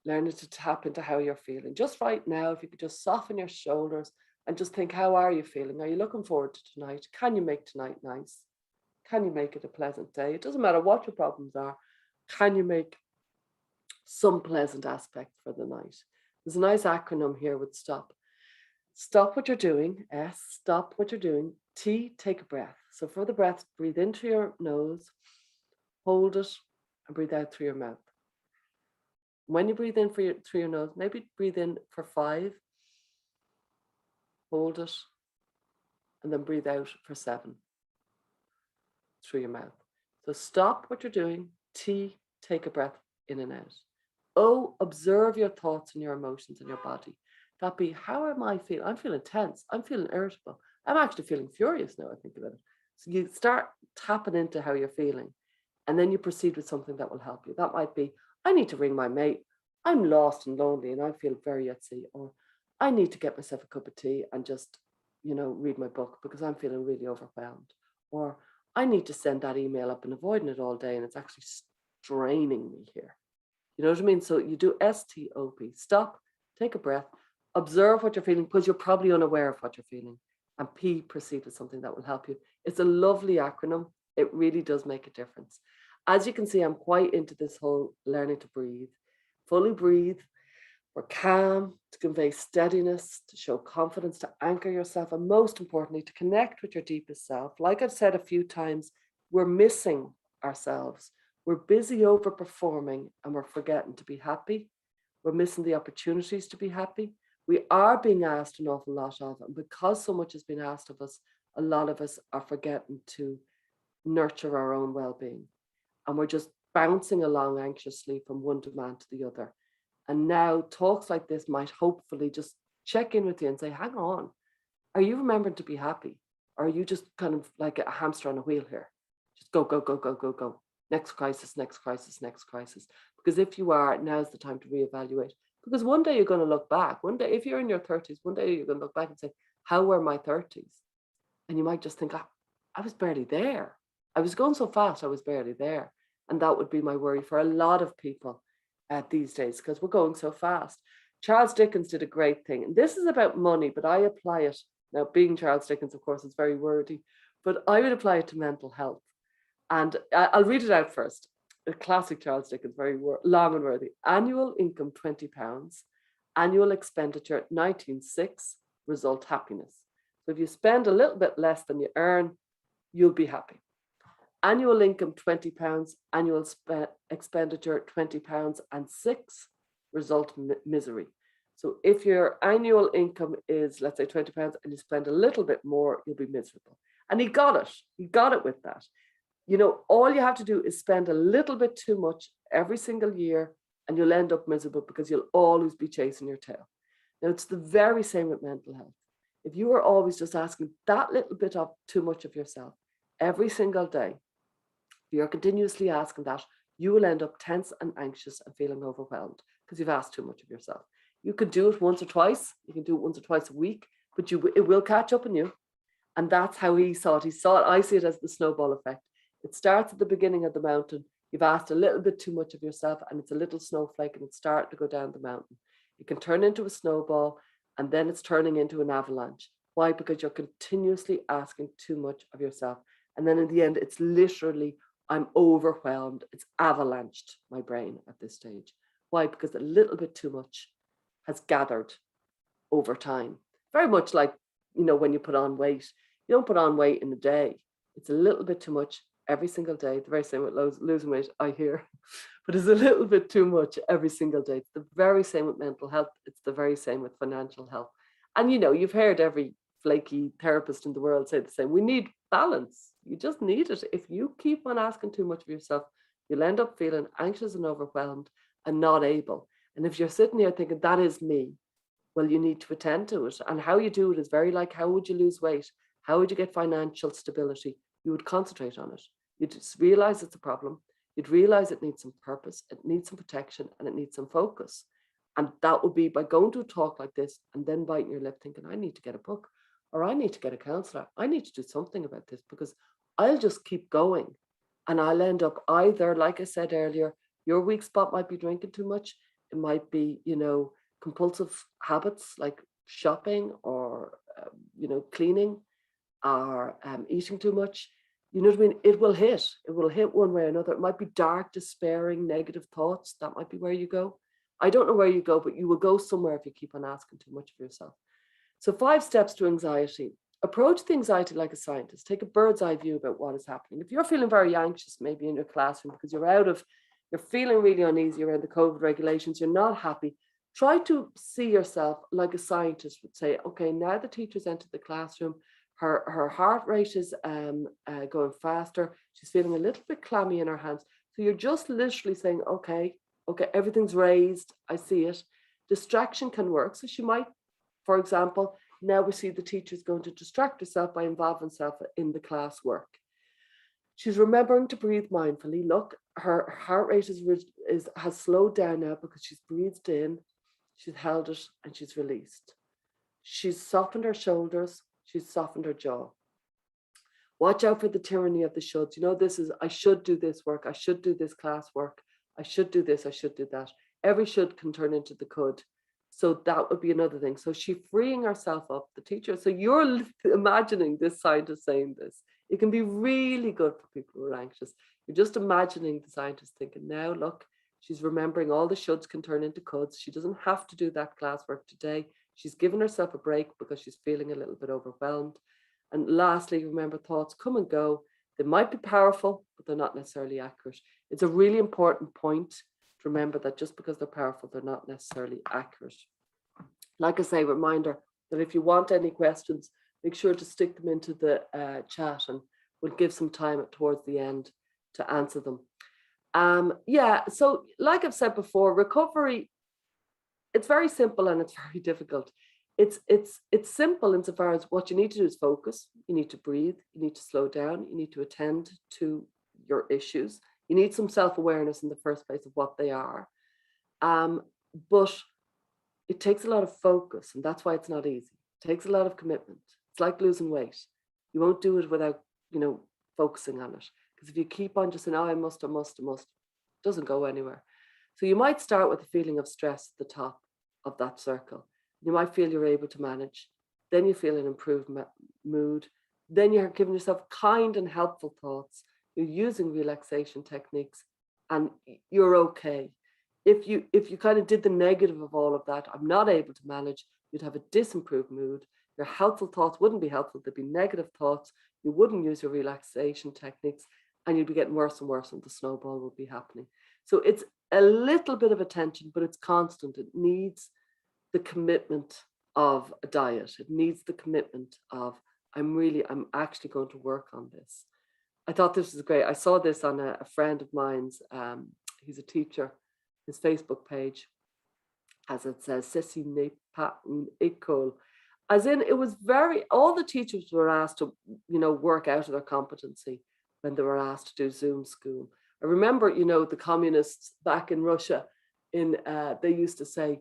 learning to tap into how you're feeling. Just right now, if you could just soften your shoulders and just think, how are you feeling? Are you looking forward to tonight? Can you make tonight nice? Can you make it a pleasant day? It doesn't matter what your problems are. Can you make some pleasant aspect for the night? There's a nice acronym here with STOP. Stop what you're doing. S, stop what you're doing. T, take a breath. So for the breath, breathe in through your nose, hold it, and breathe out through your mouth. When you breathe in through your nose, maybe breathe in for 5, hold it, and then breathe out for 7 through your mouth. So stop what you're doing, T, take a breath in and out. O, observe your thoughts and your emotions in your body. That be, how am I feeling? I'm feeling tense. I'm feeling irritable. I'm actually feeling furious now I think about it. So you start tapping into how you're feeling, and then you proceed with something that will help you. That might be, I need to ring my mate. I'm lost and lonely and I feel very at sea. Or I need to get myself a cup of tea and just, read my book because I'm feeling really overwhelmed. Or I need to send that email. I've been avoiding it all day and it's actually straining me here. You know what I mean? So you do STOP, stop, take a breath, observe what you're feeling because you're probably unaware of what you're feeling. And P, proceed with something that will help you. It's a lovely acronym. It really does make a difference. As you can see, I'm quite into this whole learning to breathe. Fully breathe. We're calm, to convey steadiness, to show confidence, to anchor yourself, and most importantly, to connect with your deepest self. Like I've said a few times, we're missing ourselves. We're busy overperforming and we're forgetting to be happy. We're missing the opportunities to be happy. We are being asked an awful lot of, and because so much has been asked of us, a lot of us are forgetting to nurture our own well-being. And we're just bouncing along anxiously from one demand to the other. And now talks like this might hopefully just check in with you and say, hang on, are you remembering to be happy? Or are you just kind of like a hamster on a wheel here? Just go, go, go, go, go, go. Next crisis, next crisis, next crisis. Because if you are, now's the time to reevaluate. Because one day you're going to look back. One day, if you're in your 30s, one day you're going to look back and say, how were my 30s? And you might just think, I was barely there. I was going so fast, I was barely there. And that would be my worry for a lot of people these days, because we're going so fast. Charles Dickens did a great thing. And this is about money, but I apply it. Now, being Charles Dickens, of course, is very wordy, but I would apply it to mental health. And I'll read it out first. A classic Charles Dickens, very long and worthy. Annual income, £20. Annual expenditure, 19.6. Result, happiness. So if you spend a little bit less than you earn, you'll be happy. Annual income, £20. Annual expenditure, £20 and 6. Result, misery. So if your annual income is, let's say, £20 and you spend a little bit more, you'll be miserable. And he got it. He got it with that. All you have to do is spend a little bit too much every single year and you'll end up miserable because you'll always be chasing your tail. Now, it's the very same with mental health. If you are always just asking that little bit of too much of yourself every single day, if you're continuously asking that, you will end up tense and anxious and feeling overwhelmed because you've asked too much of yourself. You could do it once or twice. You can do it once or twice a week, but it will catch up on you. And that's how he saw it. I see it as the snowball effect. It starts at the beginning of the mountain. You've asked a little bit too much of yourself and it's a little snowflake and it's starting to go down the mountain. It can turn into a snowball and then it's turning into an avalanche. Why? Because you're continuously asking too much of yourself. And then in the end, it's literally, I'm overwhelmed. It's avalanched my brain at this stage. Why? Because a little bit too much has gathered over time. Very much like, when you put on weight, you don't put on weight in a day. It's a little bit too much every single day. The very same with losing weight, I hear, but it's a little bit too much every single day. It's the very same with mental health. It's the very same with financial health. And you've heard every flaky therapist in the world say the same. We need balance. You just need it. If you keep on asking too much of yourself, you'll end up feeling anxious and overwhelmed and not able. And if you're sitting here thinking, that is me, well, you need to attend to it. And how you do it is very like, how would you lose weight? How would you get financial stability? You would concentrate on it. You'd just realize it's a problem. You'd realize it needs some purpose, it needs some protection, and it needs some focus. And that would be by going to a talk like this and then biting your lip thinking, I need to get a book, or I need to get a counselor. I need to do something about this because I'll just keep going. And I'll end up either, like I said earlier, your weak spot might be drinking too much. It might be, compulsive habits like shopping or, cleaning or eating too much. You know what I mean? It will hit one way or another. It might be dark, despairing, negative thoughts. That might be where you go. I don't know where you go, but you will go somewhere if you keep on asking too much of yourself. So 5 steps to anxiety. Approach the anxiety like a scientist. Take a bird's eye view about what is happening. If you're feeling very anxious, maybe in your classroom, because you're feeling really uneasy around the COVID regulations, you're not happy, try to see yourself like a scientist would say, okay, now the teacher's entered the classroom, her heart rate is going faster, she's feeling a little bit clammy in her hands. So you're just literally saying, okay, everything's raised. I see it. Distraction can work. So she might, for example, now we see the teacher's going to distract herself by involving herself in the classwork. She's remembering to breathe mindfully. Look, her heart rate has slowed down now because she's breathed in, she's held it, and she's released. She's softened her shoulders, she's softened her jaw. Watch out for the tyranny of the shoulds. You know, this is, I should do this work, I should do this classwork, I should do this, I should do that. Every should can turn into the could. So that would be another thing. So she's freeing herself up, the teacher. So you're imagining this scientist saying this. It can be really good for people who are anxious. You're just imagining the scientist thinking, now look, she's remembering all the shoulds can turn into coulds. She doesn't have to do that classwork today. She's given herself a break because she's feeling a little bit overwhelmed. And lastly, remember, thoughts come and go. They might be powerful, but they're not necessarily accurate. It's a really important point to remember that just because they're powerful, they're not necessarily accurate. Like I say, reminder that if you want any questions, make sure to stick them into the chat, and we'll give some time towards the end to answer them. Yeah, so like I've said before, recovery, it's very simple and it's very difficult. It's simple insofar as what you need to do is focus. You need to breathe. You need to slow down. You need to attend to your issues. You need some self-awareness in the first place of what they are. But it takes a lot of focus, and that's why it's not easy. It takes a lot of commitment. It's like losing weight. You won't do it without, focusing on it. Because if you keep on just saying, oh, I must, it doesn't go anywhere. So you might start with a feeling of stress at the top of that circle. You might feel you're able to manage. Then you feel an improved mood. Then you're giving yourself kind and helpful thoughts. You're using relaxation techniques, and you're okay. If you kind of did the negative of all of that, I'm not able to manage, you'd have a disimproved mood. Your helpful thoughts wouldn't be helpful. There'd be negative thoughts. You wouldn't use your relaxation techniques, and you'd be getting worse and worse, and the snowball would be happening. So it's a little bit of attention, but it's constant. It needs the commitment of a diet. It needs the commitment of, I'm actually going to work on this. I thought this was great. I saw this on a friend of mine's, he's a teacher, his Facebook page, as it says, Sissy Pattern Ecole. As in, it was all the teachers were asked to, work out of their competency when they were asked to do Zoom school. I remember, the communists back in Russia, they used to say,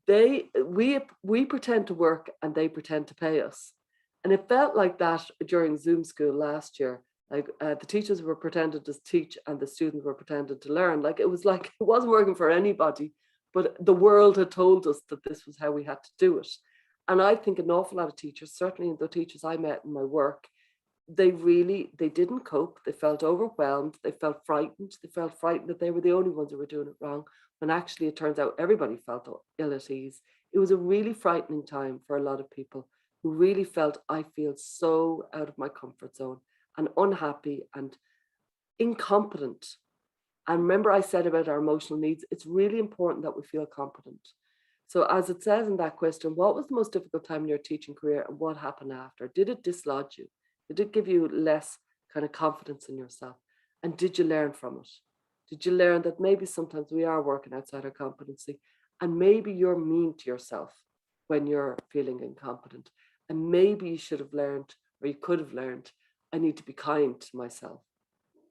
we pretend to work and they pretend to pay us. And it felt like that during Zoom school last year. Like the teachers were pretending to teach and the students were pretending to learn. Like it wasn't working for anybody, but the world had told us that this was how we had to do it. And I think an awful lot of teachers, certainly the teachers I met in my work, they didn't cope. They felt overwhelmed. They felt frightened. They felt frightened that they were the only ones who were doing it wrong, when actually it turns out everybody felt ill at ease. It was a really frightening time for a lot of people who really felt, I feel so out of my comfort zone and unhappy and incompetent. And remember I said about our emotional needs, it's really important that we feel competent. So as it says in that question, what was the most difficult time in your teaching career and what happened after? Did it dislodge you? Did it give you less kind of confidence in yourself? And did you learn from it? Did you learn that maybe sometimes we are working outside our competency, and maybe you're mean to yourself when you're feeling incompetent? And maybe you should have learned, or you could have learned, I need to be kind to myself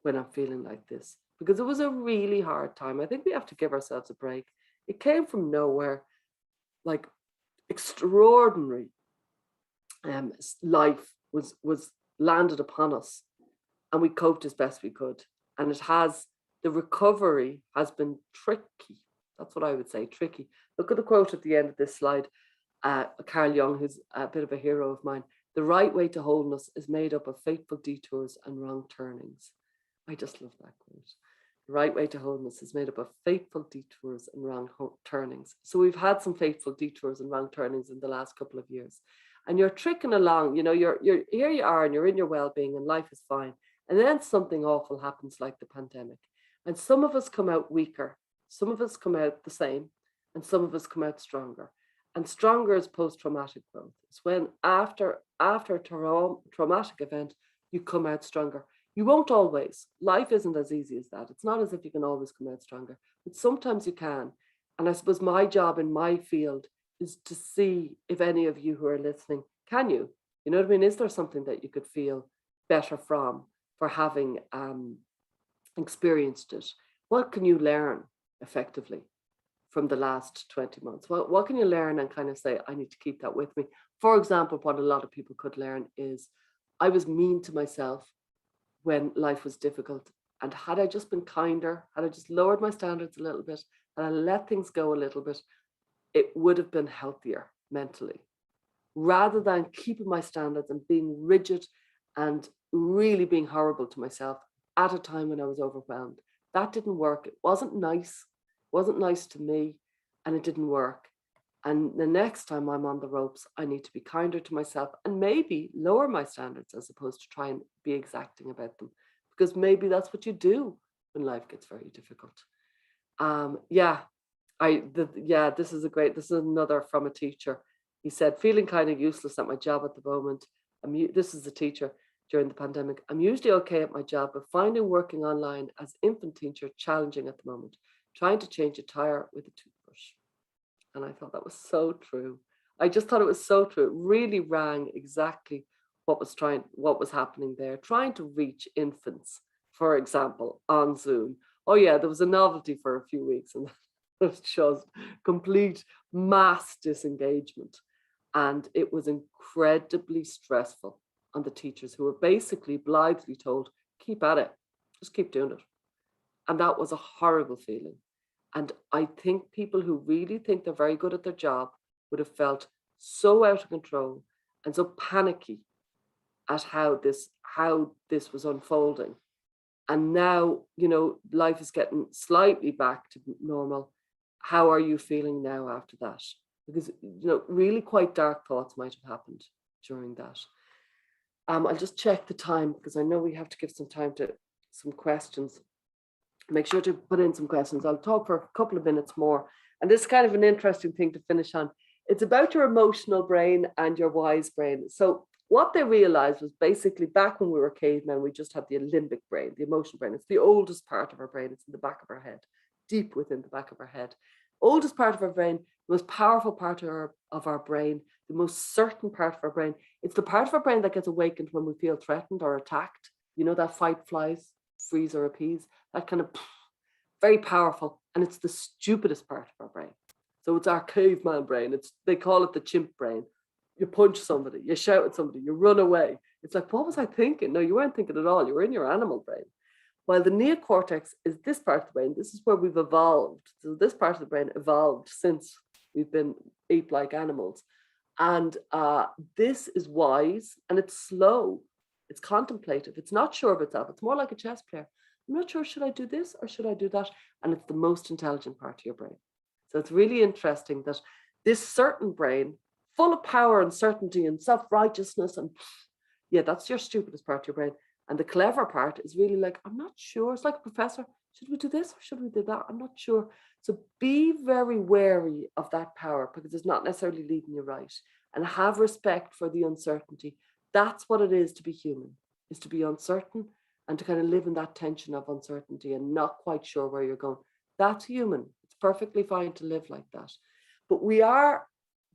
when I'm feeling like this, because it was a really hard time. I think we have to give ourselves a break. It came from nowhere, like extraordinary life was landed upon us, and we coped as best we could. And the recovery has been tricky. That's what I would say, tricky. Look at the quote at the end of this slide. Carl Jung, who's a bit of a hero of mine, the right way to wholeness is made up of fateful detours and wrong turnings. I just love that quote. The right way to wholeness is made up of fateful detours and wrong turnings. So we've had some fateful detours and wrong turnings in the last couple of years. And you're tricking along, you're here you are, and you're in your well-being and life is fine. And then something awful happens, like the pandemic. And some of us come out weaker, some of us come out the same, and some of us come out stronger. And stronger is post-traumatic growth. It's when after a traumatic event, you come out stronger. You won't always. Life isn't as easy as that. It's not as if you can always come out stronger, but sometimes you can. And I suppose my job in my field is to see if any of you who are listening, can you? You know what I mean? Is there something that you could feel better from for having experienced it? What can you learn effectively from the last 20 months? What can you learn and kind of say, I need to keep that with me? For example, what a lot of people could learn is I was mean to myself when life was difficult. And had I just been kinder, had I just lowered my standards a little bit, and I let things go a little bit, it would have been healthier mentally. Rather than keeping my standards and being rigid and really being horrible to myself at a time when I was overwhelmed. That didn't work. It wasn't nice. It wasn't nice to me, and it didn't work. And the next time I'm on the ropes, I need to be kinder to myself and maybe lower my standards as opposed to try and be exacting about them, because maybe that's what you do when life gets very difficult. This is another from a teacher. He said, feeling kind of useless at my job at the moment. This is a teacher during the pandemic. I'm usually okay at my job, but finding working online as infant teacher challenging at the moment. Trying to change a tire with a toothbrush. And I thought that was so true. I just thought it was so true. It really rang exactly what was happening there. Trying to reach infants, for example, on Zoom. Oh yeah, there was a novelty for a few weeks, and it was just complete mass disengagement. And it was incredibly stressful on the teachers, who were basically blithely told, keep at it, just keep doing it. And that was a horrible feeling. And I think people who really think they're very good at their job would have felt so out of control and so panicky at how this was unfolding. And now, life is getting slightly back to normal. How are you feeling now after that? Because, really quite dark thoughts might have happened during that. I'll just check the time, because I know we have to give some time to some questions. Make sure to put in some questions. I'll talk for a couple of minutes more. And this is kind of an interesting thing to finish on. It's about your emotional brain and your wise brain. So what they realized was basically back when we were cavemen, we just had the limbic brain, the emotional brain. It's the oldest part of our brain. It's in the back of our head, deep within the back of our head. Oldest part of our brain, the most powerful part of our brain, the most certain part of our brain. It's the part of our brain that gets awakened when we feel threatened or attacked. That fight, flies, freeze or appease, that kind of very powerful. And it's the stupidest part of our brain. So it's our caveman brain. They call it the chimp brain. You punch somebody, you shout at somebody, you run away. It's like, what was I thinking? No, you weren't thinking at all. You were in your animal brain. While the neocortex is this part of the brain, this is where we've evolved. So this part of the brain evolved since we've been ape-like animals. And this is wise, and it's slow. It's contemplative. It's not sure of itself. It's more like a chess player. I'm not sure, should I do this or should I do that? And it's the most intelligent part of your brain. So it's really interesting that this certain brain, full of power and certainty and self-righteousness, and that's your stupidest part of your brain. And the clever part is really like, I'm not sure. It's like a professor. Should we do this or should we do that? I'm not sure. So be very wary of that power, because it's not necessarily leading you right. And have respect for the uncertainty. That's what it is to be human, is to be uncertain and to kind of live in that tension of uncertainty and not quite sure where you're going. That's human. It's perfectly fine to live like that. But we are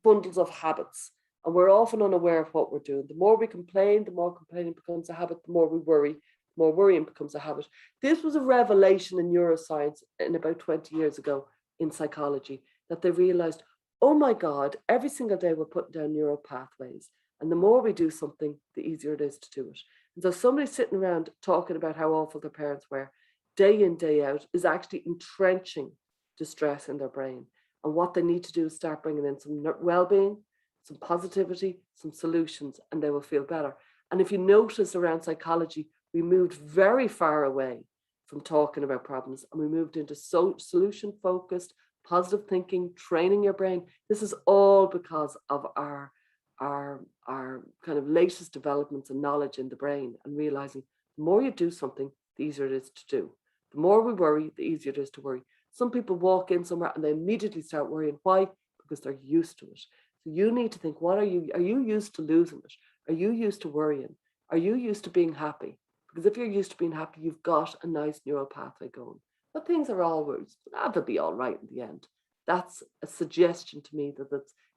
bundles of habits, and we're often unaware of what we're doing. The more we complain, the more complaining becomes a habit. The more we worry, the more worrying becomes a habit. This was a revelation in neuroscience in about 20 years ago in psychology, that they realized, oh my God, every single day we're putting down neural pathways. And the more we do something, the easier it is to do it. And so somebody sitting around talking about how awful their parents were day in, day out is actually entrenching distress in their brain. And what they need to do is start bringing in some well-being, some positivity, some solutions, and they will feel better. And if you notice around psychology, we moved very far away from talking about problems, and we moved into solution-focused, positive thinking, training your brain. This is all because of our kind of latest developments and knowledge in the brain, and realizing the more you do something, the easier it is to do. The more we worry, the easier it is to worry. Some people walk in somewhere and they immediately start worrying. Why? Because they're used to it. So you need to think, are you used to losing it? Are you used to worrying? Are you used to being happy? Because if you're used to being happy, you've got a nice neural pathway going. But things are always, they'll be all right in the end. That's a suggestion to me that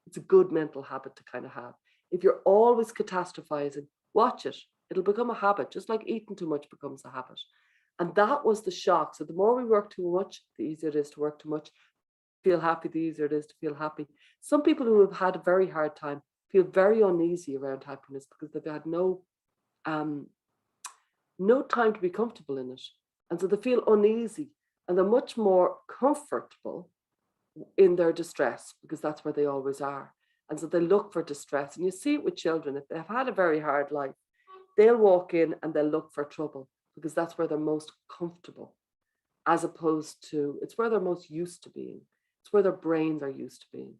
it's a good mental habit to kind of have. If you're always catastrophizing, watch it. It'll become a habit, just like eating too much becomes a habit. And that was the shock. So the more we work too much, the easier it is to work too much. Feel happy, the easier it is to feel happy. Some people who have had a very hard time feel very uneasy around happiness because they've had no time to be comfortable in it. And so they feel uneasy, and they're much more comfortable in their distress because that's where they always are. And so they look for distress. And you see it with children. If they've had a very hard life, they'll walk in and they'll look for trouble because that's where they're most comfortable, as opposed to, it's where they're most used to being. It's where their brains are used to being.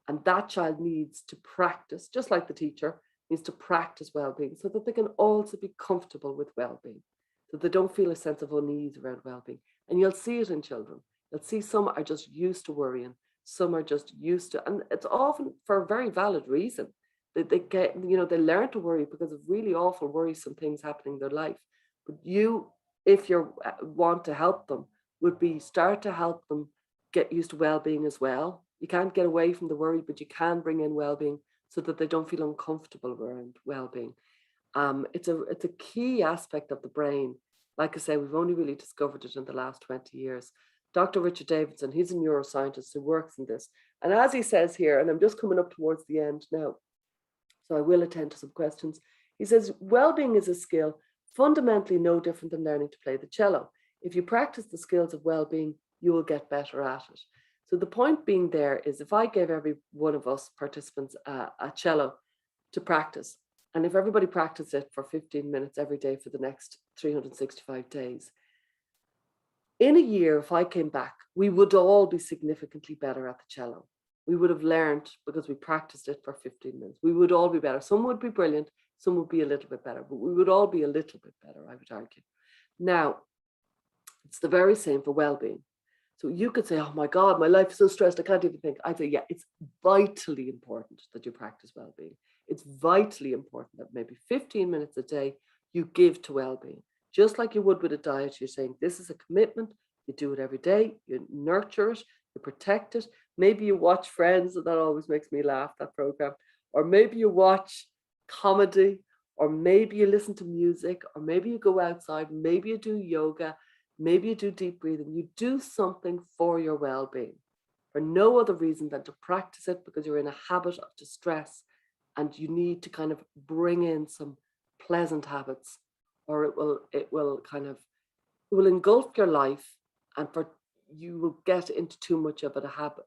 And that child needs to practice, just like the teacher needs to practice well-being, so that they can also be comfortable with well-being, so they don't feel a sense of unease around well-being. And you'll see it in children. You'll see some are just used to worrying, some are just used to, and it's often for a very valid reason. They get, they learn to worry because of really awful, worrisome things happening in their life. But you, if you want to help them, would be start to help them get used to well-being as well. You can't get away from the worry, but you can bring in well-being so that they don't feel uncomfortable around well-being. It's a key aspect of the brain. Like I say, we've only really discovered it in the last 20 years. Dr. Richard Davidson, he's a neuroscientist who works in this. And as he says here, and I'm just coming up towards the end now, so I will attend to some questions. He says, well-being is a skill fundamentally no different than learning to play the cello. If you practice the skills of well-being, you will get better at it. So the point being there is, if I gave every one of us participants a cello to practice, and if everybody practiced it for 15 minutes every day for the next 365 days, in a year, if I came back, we would all be significantly better at the cello. We would have learned because we practiced it for 15 minutes. We would all be better. Some would be brilliant, some would be a little bit better, but we would all be a little bit better, I would argue. Now, it's the very same for well-being. So you could say, oh my God, my life is so stressed, I can't even think. I'd say, yeah, it's vitally important that you practice well-being. It's vitally important that maybe 15 minutes a day you give to well-being. Just like you would with a diet, you're saying this is a commitment, you do it every day, you nurture it, you protect it. Maybe you watch Friends, and that always makes me laugh, that program. Or maybe you watch comedy, or maybe you listen to music, or maybe you go outside, maybe you do yoga, maybe you do deep breathing. You do something for your well-being for no other reason than to practice it because you're in a habit of distress and you need to kind of bring in some pleasant habits, or it will engulf your life, and you will get into too much of it, a habit.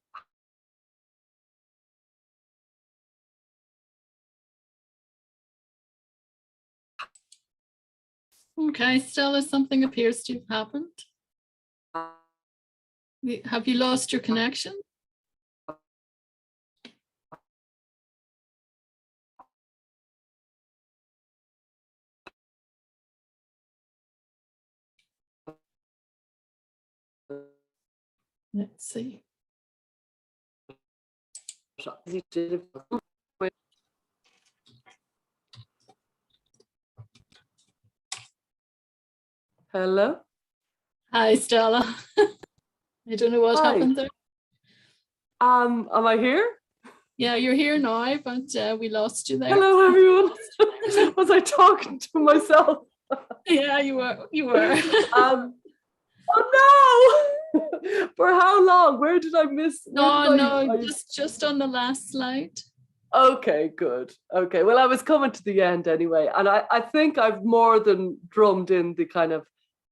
Okay, Stella, something appears to have happened. Have you lost your connection? Let's see. Hello? Hi, Stella. I don't know what happened there. Am I here? Yeah, you're here now, but we lost you there. Hello, everyone. Was I talking to myself? Yeah, you were. Oh no! For how long? Where did I miss? No, just on the last slide. Okay, good. Okay, well, I was coming to the end anyway, and I think I've more than drummed in the kind of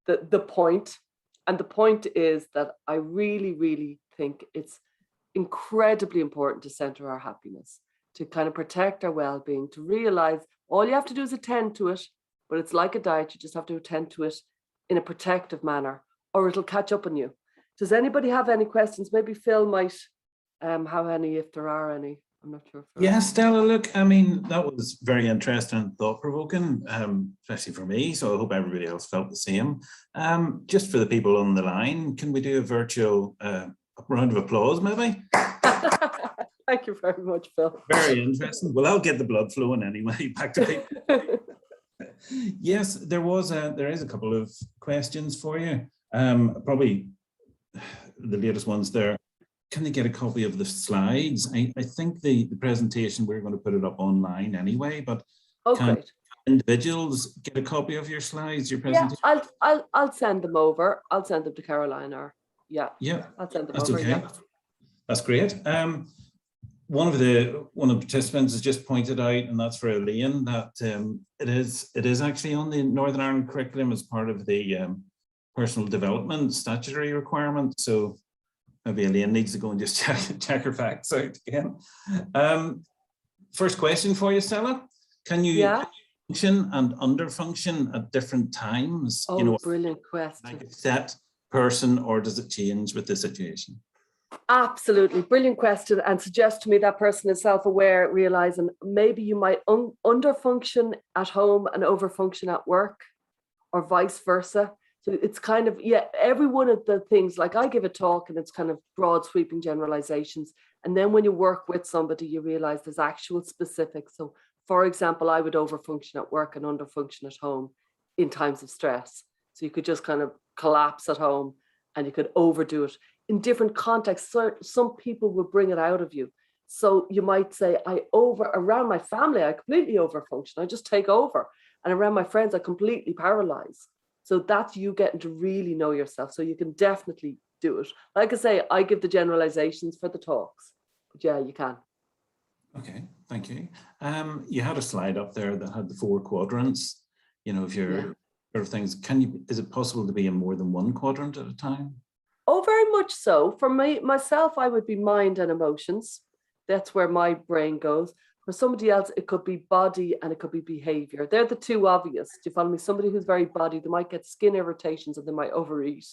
the point, and the point is that I really, really think it's incredibly important to center our happiness, to kind of protect our well-being, to realize all you have to do is attend to it, but it's like a diet, you just have to attend to it in a protective manner, or it'll catch up on you. Does anybody have any questions? Maybe Phil might have any, if there are any. I'm not sure. Yeah, Stella, look, I mean, that was very interesting and thought-provoking, especially for me, so I hope everybody else felt the same. Just for the people on the line, can we do a virtual round of applause, maybe? Thank you very much, Phil. Very interesting. Well, I'll get the blood flowing anyway, back to people. Yes, there is a couple of questions for you. Probably the latest ones there. Can they get a copy of the slides? I think the presentation, we're going to put it up online anyway, but can Great. individuals get a copy of your slides, your Yeah, presentation? I'll send them over. I'll send them to Caroline, or Yeah, I'll send them that's over. okay. Yeah. That's great. One of the participants has just pointed out, and that's for Elaine, that it is actually on the Northern Ireland curriculum as part of the personal development statutory requirement. So maybe Elaine needs to go and just check her facts out again. First question for you, Stella. Can you function and underfunction at different times? Oh, brilliant question. Like a set person, or does it change with the situation? Absolutely, brilliant question, and suggests to me that person is self-aware, realizing maybe you might underfunction at home and overfunction at work, or vice versa. So it's kind of, every one of the things, like I give a talk and it's kind of broad sweeping generalizations. And then when you work with somebody, you realize there's actual specifics. So for example, I would overfunction at work and underfunction at home in times of stress. So you could just kind of collapse at home and you could overdo it. In different contexts, some people will bring it out of you. So you might say, around my family, I completely overfunction. I just take over. And around my friends, I completely paralyze. So that's you getting to really know yourself. So you can definitely do it. Like I say, I give the generalizations for the talks. But yeah, you can. Okay, thank you. You had a slide up there that had the 4 quadrants. You know, if you're sort of things, is it possible to be in more than one quadrant at a time? Oh, very much so. For myself, I would be mind and emotions. That's where my brain goes. For somebody else, it could be body and it could be behavior. They're the two obvious. Do you follow me? Somebody who's very body, they might get skin irritations and they might overeat.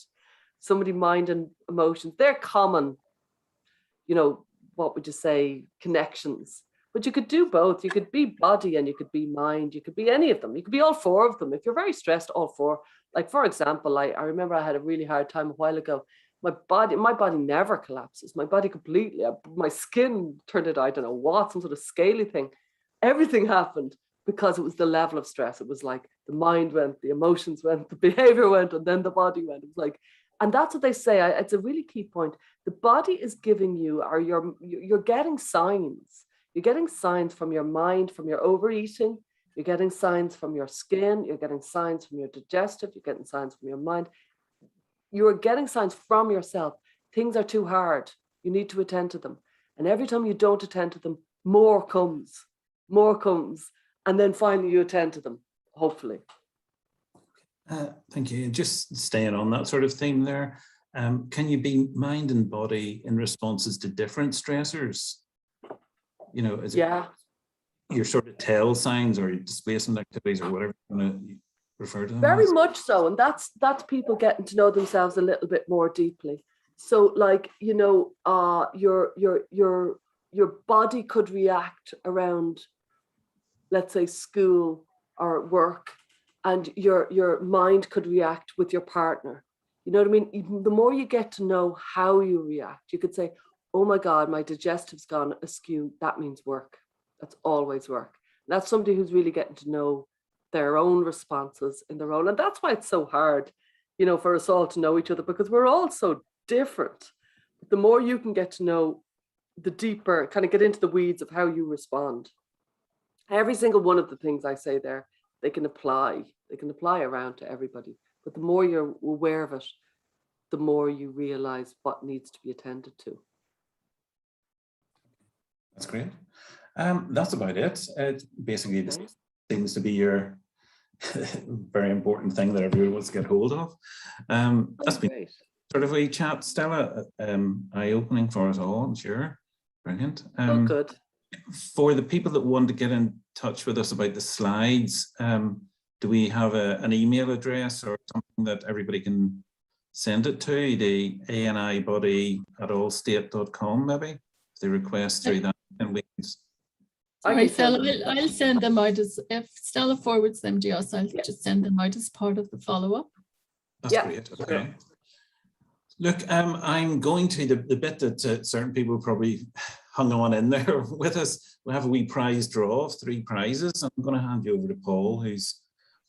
Somebody mind and emotions, they're common, what would you say, connections. But you could do both. You could be body and you could be mind. You could be any of them. You could be all 4 of them. If you're very stressed, all 4. Like, for example, I remember I had a really hard time a while ago. My body never collapses. My body completely, my skin turned into, I don't know what, some sort of scaly thing. Everything happened because it was the level of stress. It was like the mind went, the emotions went, the behavior went, and then the body went. It was like, and that's what they say. It's a really key point. The body is giving you, or you're getting signs. You're getting signs from your mind, from your overeating. You're getting signs from your skin. You're getting signs from your digestive. You're getting signs from your mind. You're getting signs from yourself. Things are too hard. You need to attend to them. And every time you don't attend to them, more comes. And then finally you attend to them, hopefully. Thank you. Just staying on that sort of theme there, can you be mind and body in responses to different stressors? You know, is it your sort of tell signs or your displacement activities or whatever you want to refer to them Very as? much so. And that's people getting to know themselves a little bit more deeply. So like, your body could react around, let's say, school or work, and your mind could react with your partner. You know what I mean? Even the more you get to know how you react, you could say, oh my God, my digestive's gone askew. That means work. That's always work. And that's somebody who's really getting to know their own responses in their own. And that's why it's so hard, for us all to know each other, because we're all so different. But the more you can get to know, the deeper, kind of get into the weeds of how you respond. Every single one of the things I say there, they can apply around to everybody. But the more you're aware of it, the more you realize what needs to be attended to. That's great. That's about it. Basically, this seems to be your very important thing that everyone wants to get hold of. That's been great. Sort of a chat, Stella, eye-opening for us all, I'm sure. Brilliant. Good. For the people that want to get in touch with us about the slides, do we have an email address or something that everybody can send it to? The ANIbody@allstate.com, maybe? If they request through that, and we can. Sorry, Stella, I'll send them out if Stella forwards them to us, I'll just send them out as part of the follow-up. That's great. Okay. Look, I'm going to the bit that certain people probably hung on in there with us. We'll have a wee prize draw of 3 prizes. I'm going to hand you over to Paul, who's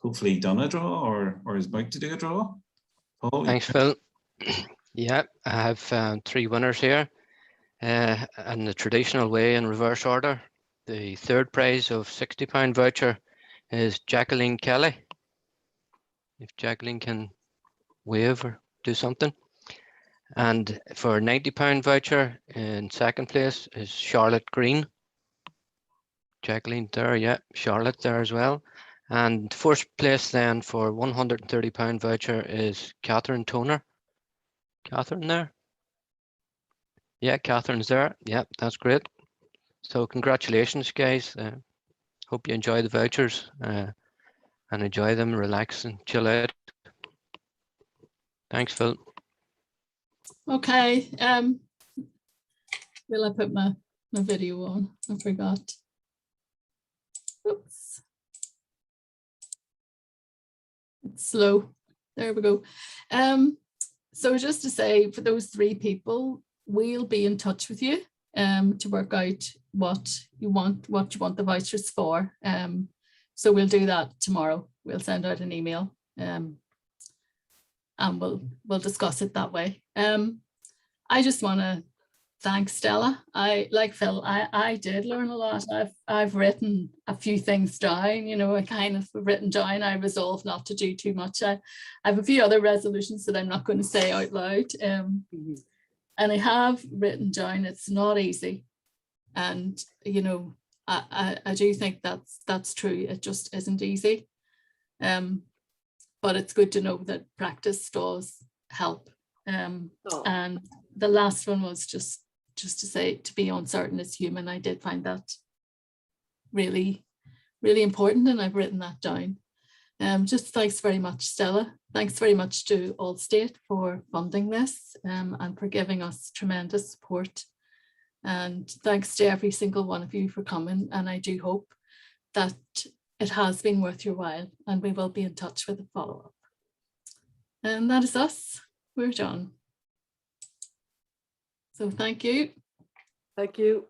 hopefully done a draw or is about to do a draw. Paul? Thanks, Phil. Yeah, I have 3 winners here in the traditional way in reverse order. The third prize of £60 voucher is Jacqueline Kelly. If Jacqueline can wave or do something. And for £90 voucher in second place is Charlotte Green. Jacqueline there, yeah, Charlotte there as well. And first place then for £130 voucher is Catherine Toner. Catherine there? Yeah, Catherine's there. Yeah, that's great. So congratulations, guys. Hope you enjoy the vouchers and enjoy them, relax and chill out. Thanks, Phil. Okay. Will I put my video on? I forgot. Oops. It's slow. There we go. So just to say, for those 3 people, we'll be in touch with you to work out what you want the vouchers for. So we'll do that tomorrow. We'll send out an email and we'll discuss it that way. I just want to thank Stella. Like Phil, I did learn a lot. I've written a few things down, you know, I kind of written down. I resolved not to do too much. I have a few other resolutions that I'm not going to say out loud. And I have written down, it's not easy. And, you know, I do think that's true. It just isn't easy. But it's good to know that practice does help. And the last one was just to say, to be uncertain is human. I did find that really, really important, and I've written that down. Just thanks very much, Stella. Thanks very much to Allstate for funding this and for giving us tremendous support. And thanks to every single one of you for coming. And I do hope that it has been worth your while, and we will be in touch with a follow-up. And that is us. We're done. So thank you. Thank you.